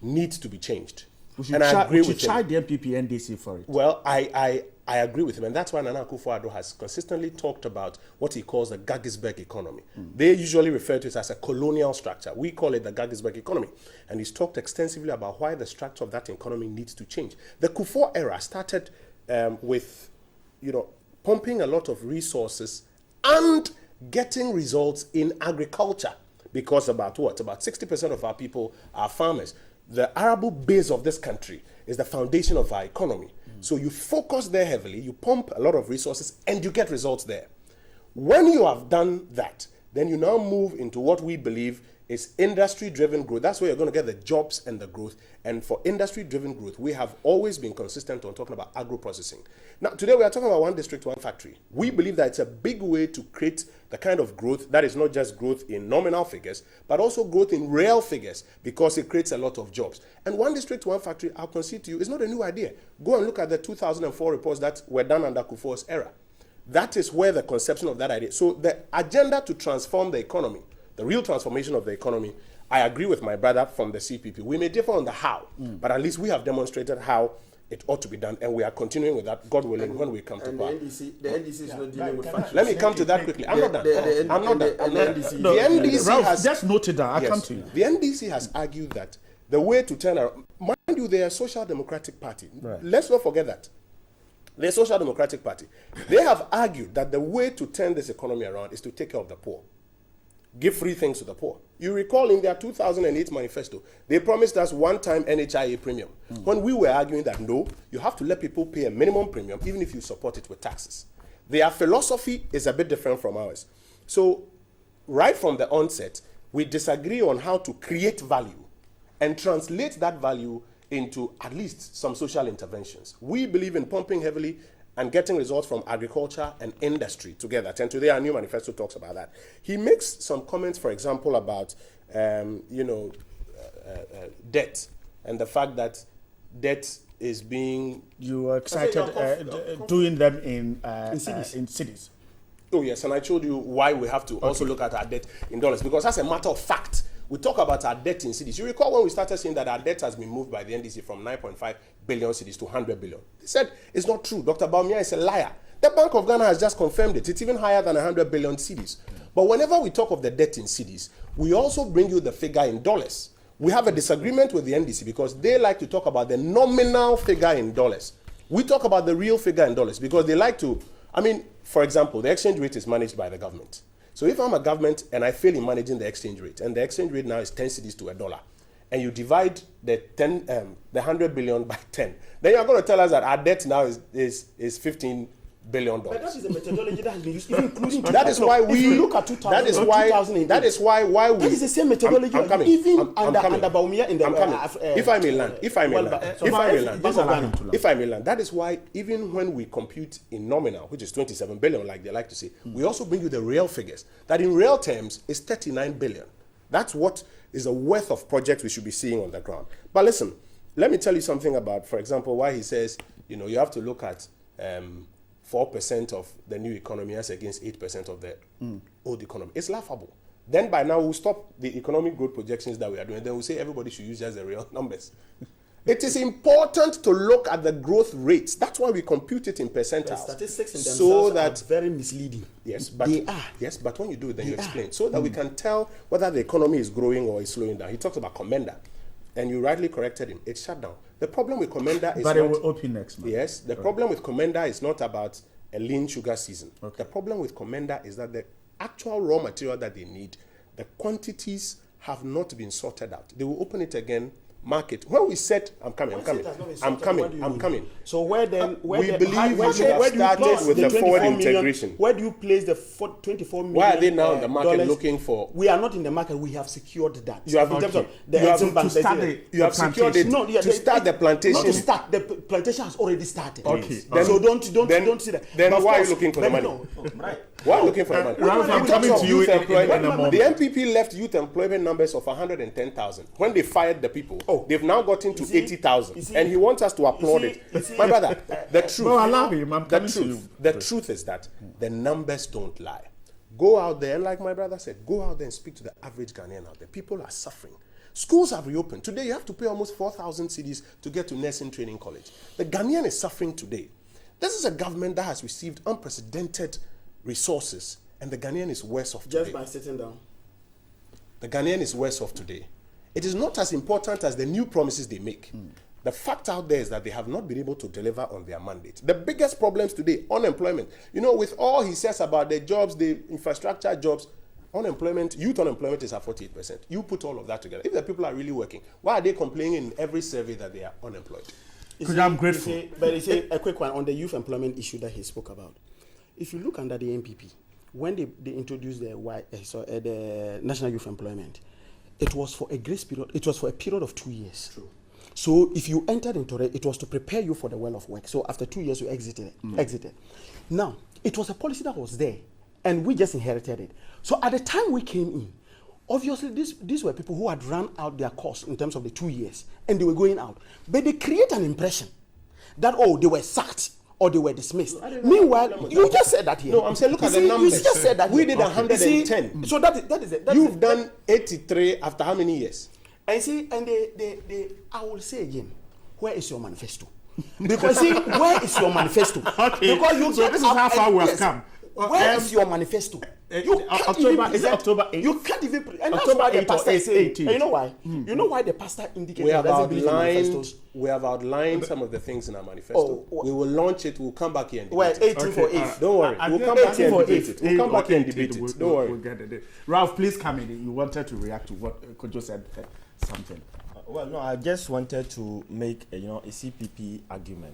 D: needs to be changed.
A: We should
D: and I agree with him.
A: try the NPP NDC for it.
D: Well, I agree with him, and that's why Nana Akufo-Addo has consistently talked about what he calls the Gettysburg economy. They usually refer to it as a colonial structure. We call it the Gettysburg economy, and he's talked extensively about why the structure of that economy needs to change. The Kufuor era started with, pumping a lot of resources and getting results in agriculture, because about 60% of our people are farmers. The arable base of this country is the foundation of our economy. So you focus there heavily, you pump a lot of resources, and you get results there. When you have done that, then you now move into what we believe is industry-driven growth. That's where you're going to get the jobs and the growth. And for industry-driven growth, we have always been consistent on talking about agro-processing. Now, today we are talking about one district, one factory. We believe that it's a big way to create the kind of growth that is not just growth in nominal figures, but also growth in real figures, because it creates a lot of jobs. And one district, one factory, I'll concede to you, is not a new idea. Go and look at the 2004 reports that were done under Kufuor's era. That is where the conception of that idea. So the agenda to transform the economy, the real transformation of the economy, I agree with my brother from the CPP. We may differ on the how, but at least we have demonstrated how it ought to be done, and we are continuing with that, God willing, when we come to power.
C: The NDC is not dealing with factories.
D: Let me come to that quickly. I'm not done.
C: The
D: NDC
A: Ralph,
D: has
A: just noted that. I'll come to you.
D: The NDC has argued that the way to turn around, mind you, they are a social democratic party.
A: Right.
D: Let's not forget that. They're a social democratic party. They have argued that the way to turn this economy around is to take care of the poor. Give free things to the poor. You recall in their 2008 manifesto, they promised us one-time NHIA premium. When we were arguing that, no, you have to let people pay a minimum premium, even if you support it with taxes. Their philosophy is a bit different from ours. So, right from the onset, we disagree on how to create value and translate that value into at least some social interventions. We believe in pumping heavily and getting results from agriculture and industry together. And today our new manifesto talks about that. He makes some comments, for example, about debt, and the fact that debt is being...
A: You were excited doing them in cities.
D: Oh yes, and I told you why we have to also look at our debt in dollars, because that's a matter of fact. We talk about our debt in cities. You recall when we started saying that our debt has been moved by the NDC from 9.5 billion cedis to 100 billion. They said it's not true. Dr. Bawumia is a liar. The Bank of Ghana has just confirmed it. It's even higher than 100 billion cedis. But whenever we talk of the debt in cedis, we also bring you the figure in dollars. We have a disagreement with the NDC because they like to talk about the nominal figure in dollars. We talk about the real figure in dollars because they like to, for example, the exchange rate is managed by the government. So if I'm a government and I fail in managing the exchange rate, and the exchange rate now is 10 cedis to $1, and you divide the 100 billion by 10, then you're going to tell us that our debt now is 15 billion dollars.
C: But that is the methodology that has been used, even including.
D: That is why we.
C: If you look at 2000,
D: that is why.
C: 2008,
D: That is why we.
C: That is the same methodology.
D: I'm coming.
C: Even
D: I'm
C: under
D: coming.
C: Bawumia in the.
D: I'm coming. If I may land. That is why even when we compute in nominal, which is 27 billion, like they like to say, we also bring you the real figures. That in real terms is 39 billion. That's what is the worth of projects we should be seeing on the ground. But listen, let me tell you something about, for example, why he says, you have to look at 4% of the new economy as against 8% of the old economy. It's laughable. Then by now we'll stop the economic growth projections that we are doing. Then we'll say everybody should use just the real numbers. It is important to look at the growth rates. That's why we compute it in percentiles.
C: The statistics in themselves
D: so that
C: are very misleading.
D: Yes, but
C: they are.
D: Yes, but when you do it, then you explain so that we can tell whether the economy is growing or is slowing down. He talks about Commenda, and you rightly corrected him. It's shut down. The problem with Commenda is
A: but it will open next month.
D: Yes, the problem with Commenda is not about a lean sugar season. Okay. The problem with Commenda is that the actual raw material that they need, the quantities have not been sorted out. They will open it again, market. When we said, I'm coming.
C: So where then?
D: We believe we should have started with the forward integration.
C: Where do you place the 24 million?
D: Why are they now in the market looking for?
C: We are not in the market. We have secured that.
D: You have,
C: in terms of
D: you have secured it to start the plantation.
C: Not to start. The plantation has already started.
D: Okay.
C: So don't see that.
D: Then why are you looking for the money?
C: Right.
D: Why are you looking for the money?
A: I'm coming to you in a moment.
D: The NPP left youth employment numbers of 110,000 when they fired the people.
C: Oh.
D: They've now gotten to
C: You see-
D: 80,000,
C: you see-
D: and he wants us to applaud
C: see-
D: it.
C: you see-
D: My brother, the truth.
A: No, allow him. I'm
D: the
A: coming to
D: truth.
A: you.
D: The truth is that the numbers don't lie. Go out there, and like my brother said, go out there and speak to the average Ghanaian out there. People are suffering. Schools have reopened. Today, you have to pay almost 4,000 cedis to get to nursing training college. The Ghanaian is suffering today. This is a government that has received unprecedented resources, and the Ghanaian is worse off today.
C: Just by sitting down.
D: The Ghanaian is worse off today. It is not as important as the new promises they make. The fact out there is that they have not been able to deliver on their mandate. The biggest problems today, unemployment. You know, with all he says about the jobs, the infrastructure jobs, unemployment, youth unemployment is at 48%. You put all of that together. If the people are really working, why are they complaining in every survey that they are unemployed?
A: I'm grateful.
C: But you see, a quick one on the youth employment issue that he spoke about. If you look under the NPP, when they introduced the National Youth Employment, it was for a grace period. It was for a period of 2 years.
D: True.
C: So if you entered into it was to prepare you for the world of work. So after 2 years, you exited. Now, it was a policy that was there, and we just inherited it. So at the time we came in, obviously these were people who had run out their course in terms of the 2 years, and they were going out. But they create an impression that, oh, they were sacked or they were dismissed. Meanwhile, you just said that here.
D: No, I'm saying look at the numbers.
C: You just said that
D: We
C: here.
D: did 110.
C: So that is it.
D: You've done 83 after how many years?
C: And see, and I will say again, where is your manifesto? Because see, where is your manifesto?
A: Okay,
C: Because you
A: so
C: get
A: this is
C: up
A: how far
C: and-
A: we have
C: yes.
A: come.
C: Where is your manifesto? You can't
A: October-
C: even
A: is it
C: present-
A: October 8th?
C: You can't even. And that's
A: October
C: why the
A: 8th or
C: pastor is saying.
A: 18th.
C: And you know why? You know why the pastor indicated
D: We
C: he
D: have
C: doesn't believe in
D: outlined.
C: manifestos?
D: We have outlined some of the things in our manifesto.
C: Oh,
D: we will launch it. We'll come back here and debate
C: Well,
D: it.
C: 18 for 8.
D: Don't worry. We'll come back here and debate it. We'll come back here and debate it. Don't worry.
A: We'll get it. Ralph, please come in. You wanted to react to what Kojo said. Something.
B: Well, no, I just wanted to make a CPP argument.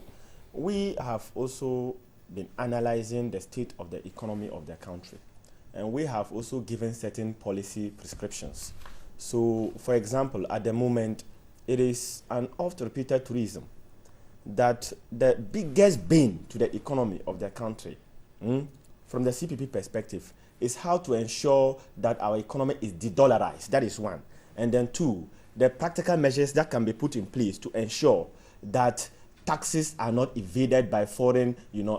B: We have also been analyzing the state of the economy of the country, and we have also given certain policy prescriptions. So, for example, at the moment, it is an oft-repeated truism that the biggest bane to the economy of the country, from the CPP perspective, is how to ensure that our economy is de-dollarized. That is one. And then two, the practical measures that can be put in place to ensure that taxes are not evaded by foreign,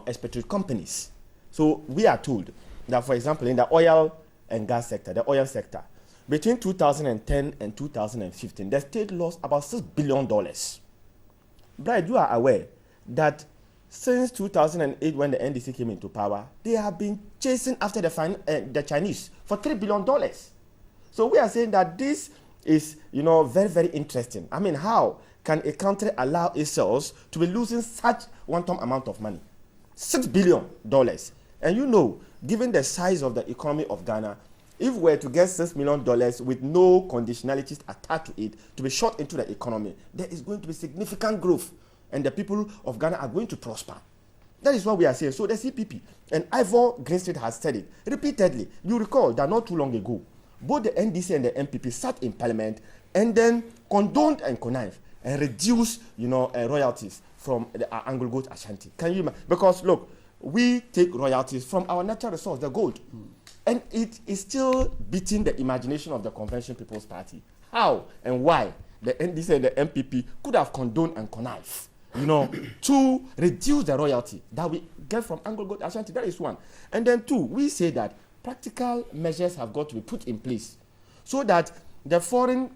B: expatriate companies. So we are told that, for example, in the oil and gas sector, the oil sector, between 2010 and 2015, the state lost about $6 billion. Bride, you are aware that since 2008, when the NDC came into power, they have been chasing after the Chinese for $3 billion. So we are saying that this is, very, very interesting. I mean, how can a country allow itself to be losing such one-time amount of money? $6 billion. And given the size of the economy of Ghana, if we were to get $6 million with no conditionalities attached to it to be shot into the economy, there is going to be significant growth, and the people of Ghana are going to prosper. That is what we are saying. So the CPP, and Ivor Greenstreet has said it repeatedly. You recall that not too long ago, both the NDC and the NPP sat in Parliament and then condoned and connived and reduced, royalties from the Anglo-Gold Ashanti. Can you imagine? Because look, we take royalties from our natural resource, the gold, and it is still beating the imagination of the Convention People's Party. How and why the NDC and the NPP could have condoned and connived, to reduce the royalty that we get from Anglo-Gold Ashanti? That is one. And then two, we say that practical measures have got to be put in place so that the foreign,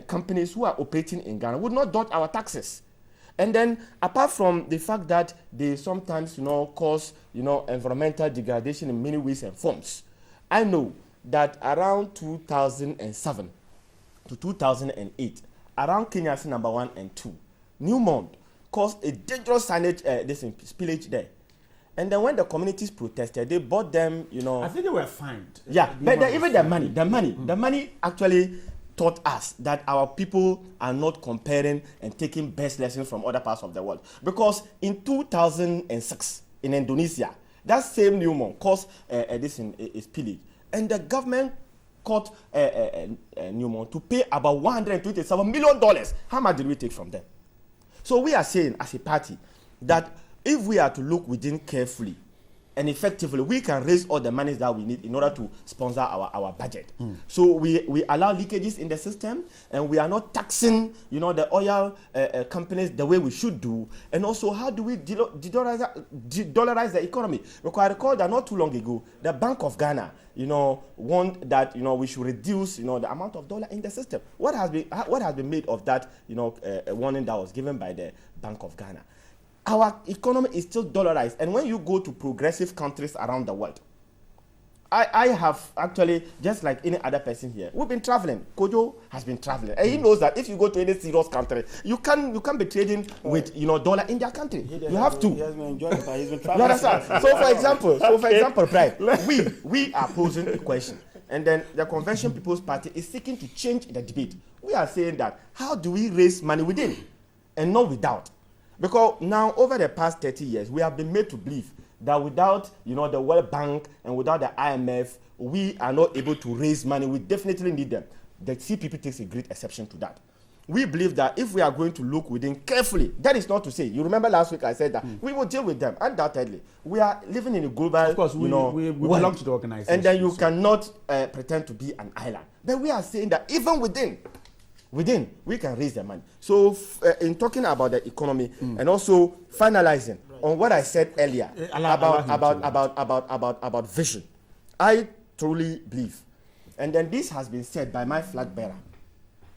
B: companies who are operating in Ghana would not dodge our taxes. And then, apart from the fact that they sometimes, cause, environmental degradation in many ways and forms, I know that around 2007 to 2008, around Kenya's number 1 and 2, Newmont caused a dangerous spillage there. And then when the communities protested, they bought them,
A: I think they were fined.
B: Yeah, but even the money actually taught us that our people are not comparing and taking best lessons from other parts of the world. Because in 2006, in Indonesia, that same Newmont caused a spillage. And the government caught Newmont to pay about $127 million. How much did we take from them? So we are saying as a party that if we are to look within carefully,
E: and effectively we can raise all the money that we need in order to sponsor our budget. So we allow leakages in the system, and we are not taxing, the oil companies the way we should do. And also, how do we de-dollarize the economy? Because I recall that not too long ago, the Bank of Ghana, warned that we should reduce the amount of dollar in the system. What has been made of that warning that was given by the Bank of Ghana? Our economy is still dollarized, and when you go to progressive countries around the world, I have actually, just like any other person here, we've been traveling. Kojo has been traveling, and he knows that if you go to any serious country, you can't be trading with dollar in their country. You have to.
C: He has been enjoying it, but he's been
E: You
C: traveling.
E: understand? So for example, Brian, we are posing a question, and then the Convention People's Party is seeking to change the debate. We are saying that how do we raise money within and not without? Because now, over the past 30 years, we have been made to believe that without, the World Bank and without the IMF, we are not able to raise money. We definitely need them. The CPP takes a great exception to that. We believe that if we are going to look within carefully, that is not to say, you remember last week I said that we will deal with them, undoubtedly. We are living in a global,
A: Of course, we belong to the organization.
E: and then you cannot pretend to be an island. But we are saying that even within, we can raise the money. So in talking about the economy and also finalizing on what I said earlier about vision, I truly believe, and then this has been said by my flag bearer,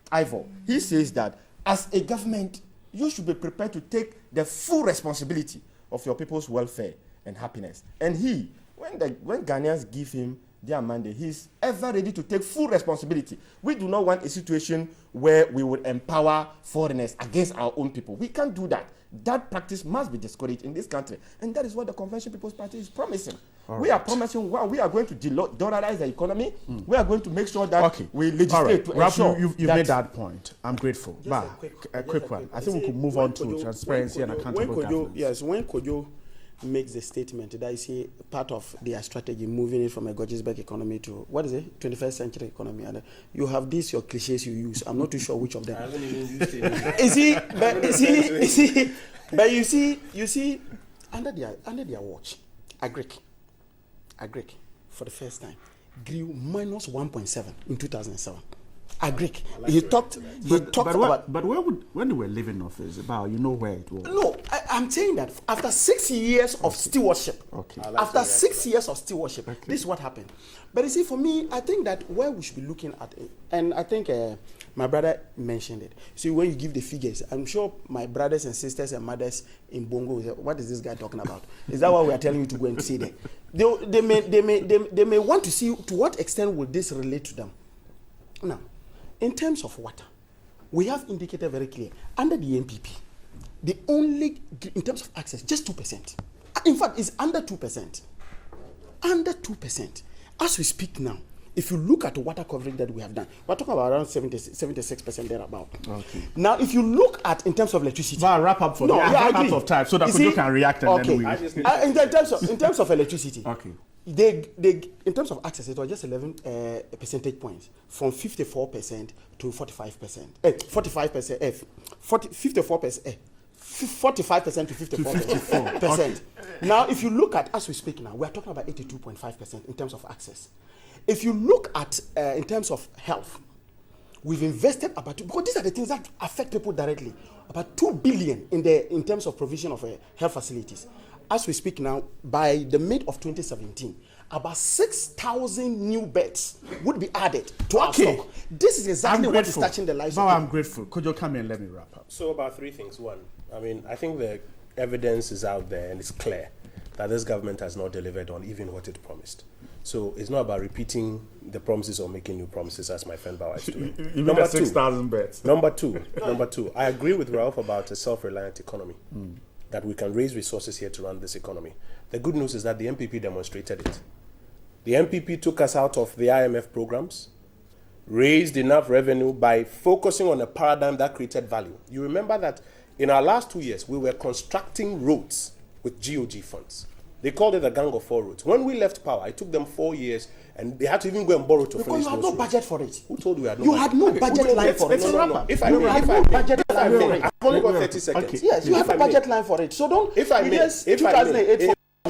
E: Ivor. He says that as a government, you should be prepared to take the full responsibility of your people's welfare and happiness. And when Ghanaians give him their mandate, he's ever ready to take full responsibility. We do not want a situation where we would empower foreigners against our own people. We can't do that. That practice must be discouraged in this country. And that is what the Convention People's Party is promising. We are promising, we are going to dollarize the economy. We are going to make sure that we legislate to ensure
A: you've made that point. I'm grateful. But a quick one. I think we could move on to transparency and accountable governance.
C: Yes, when Kojo makes the statement that is a part of their strategy, moving it from a Gothisburg economy to, 21st century economy. And you have these, your cliches you use. I'm not too sure which of them.
D: I haven't even used it.
C: But you see, under their watch, Agric, for the first time, grew minus 1.7 in 2007. Agric. He talked about.
A: But when they were leaving office, where it was.
C: No, I'm saying that after 6 years of stewardship, this is what happened. But you see, for me, I think that where we should be looking at it, and I think my brother mentioned it. See, when you give the figures, I'm sure my brothers and sisters and mothers in Bongo will say, what is this guy talking about? Is that what we are telling you to go and see there? They may want to see to what extent will this relate to them. Now, in terms of water, we have indicated very clear under the NPP, the only, in terms of access, just 2%. In fact, it's under 2%. Under 2%. As we speak now, if you look at the water coverage that we have done, we're talking about around 76% thereabout. Okay. Now, if you look at in terms of electricity,
A: I'll wrap up for out of time so that you can react and then we.
C: In terms of electricity,
A: okay.
C: They in terms of access, it was just 11 percentage points from 54% to 45%. 45%. 54%. 45% to 54%. Now, if you look at, as we speak now, we are talking about 82.5% in terms of access. If you look at in terms of health, we've invested about, because these are the things that affect people directly, about 2 billion in terms of provision of health facilities. As we speak now, by the mid of 2017, about 6,000 new beds would be added to our stock. This is exactly what is touching the lives of people.
A: I'm grateful. Could you come in and let me wrap up?
D: So about three things. One, I think the evidence is out there and it's clear that this government has not delivered on even what it promised. So it's not about repeating the promises or making new promises, as my friend Bawa is doing.
A: Number 6,000 beds.
D: Number two, I agree with Ralph about a self-reliant economy. That we can raise resources here to run this economy. The good news is that the NPP demonstrated it. The NPP took us out of the IMF programs, raised enough revenue by focusing on a paradigm that created value. You remember that in our last 2 years, we were constructing roads with GOG funds. They called it a gang of 4 roads. When we left power, it took them 4 years, and they had to even go and borrow to finish those roads.
C: Because you had no budget for it.
D: Who told you we had no
C: budget?
D: You
C: had no budget line for it.
D: No. If I may, I've only got 30 seconds.
C: Yes, you have a budget line for it. So don't.
D: If I may,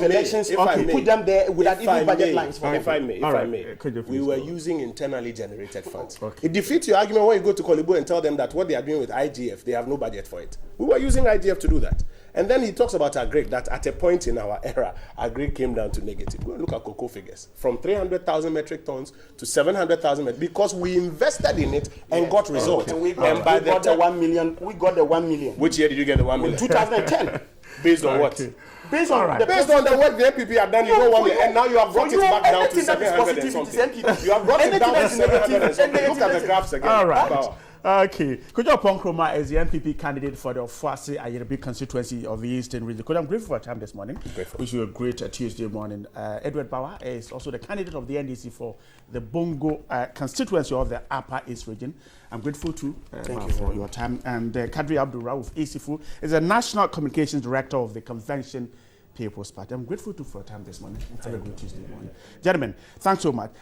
C: elections
D: if I
C: to
D: may,
C: put them there without
D: if I
C: even budget
D: may,
C: lines for
D: if
C: them.
D: I may,
A: All
D: if I
A: right.
D: may,
A: Could you
D: we
A: please
D: were
A: go?
D: using internally generated funds.
A: Okay.
D: It defeats your argument when you go to Kolibo and tell them that what they are doing with IGF, they have no budget for it. We were using IGF to do that. And then he talks about agri, that at a point in our era, agri came down to negative. Go and look at cocoa figures. From 300,000 metric tons to 700,000 because we invested in it and got results.
C: And we
D: And
C: got,
D: by
C: we got
D: the
C: the
D: time,
C: 1 million. We got the 1 million.
D: which year did you get the 1 million?
C: 2010.
D: Based on what?
C: Based on the
D: Based on the work the NPP have done, you got 1 million, and now you have brought it back down to
C: anything that is
D: 700
C: positive,
D: and
C: it
D: something.
C: is NPP.
D: You have brought it
C: Anything
D: down
C: that
D: to
C: is
D: 700 and
C: negative,
D: something. Look at the
C: negative.
D: graphs again.
A: All right.
D: Power.
A: Okay. Kojo Ponkroma is the NPP candidate for the Ofuase Ayerbi constituency of the Eastern region. Kojo, I'm grateful for your time this morning.
D: Grateful.
A: Wish you a great Tuesday morning. Edward Bauer is also the candidate of the NDC for the Bongo constituency of the Upper East region. I'm grateful too for your time. And Kadri Abdul Rauf Isifu is the National Communications Director of the Convention People's Party. I'm grateful too for your time this morning. Have a good Tuesday morning. Gentlemen, thanks so much.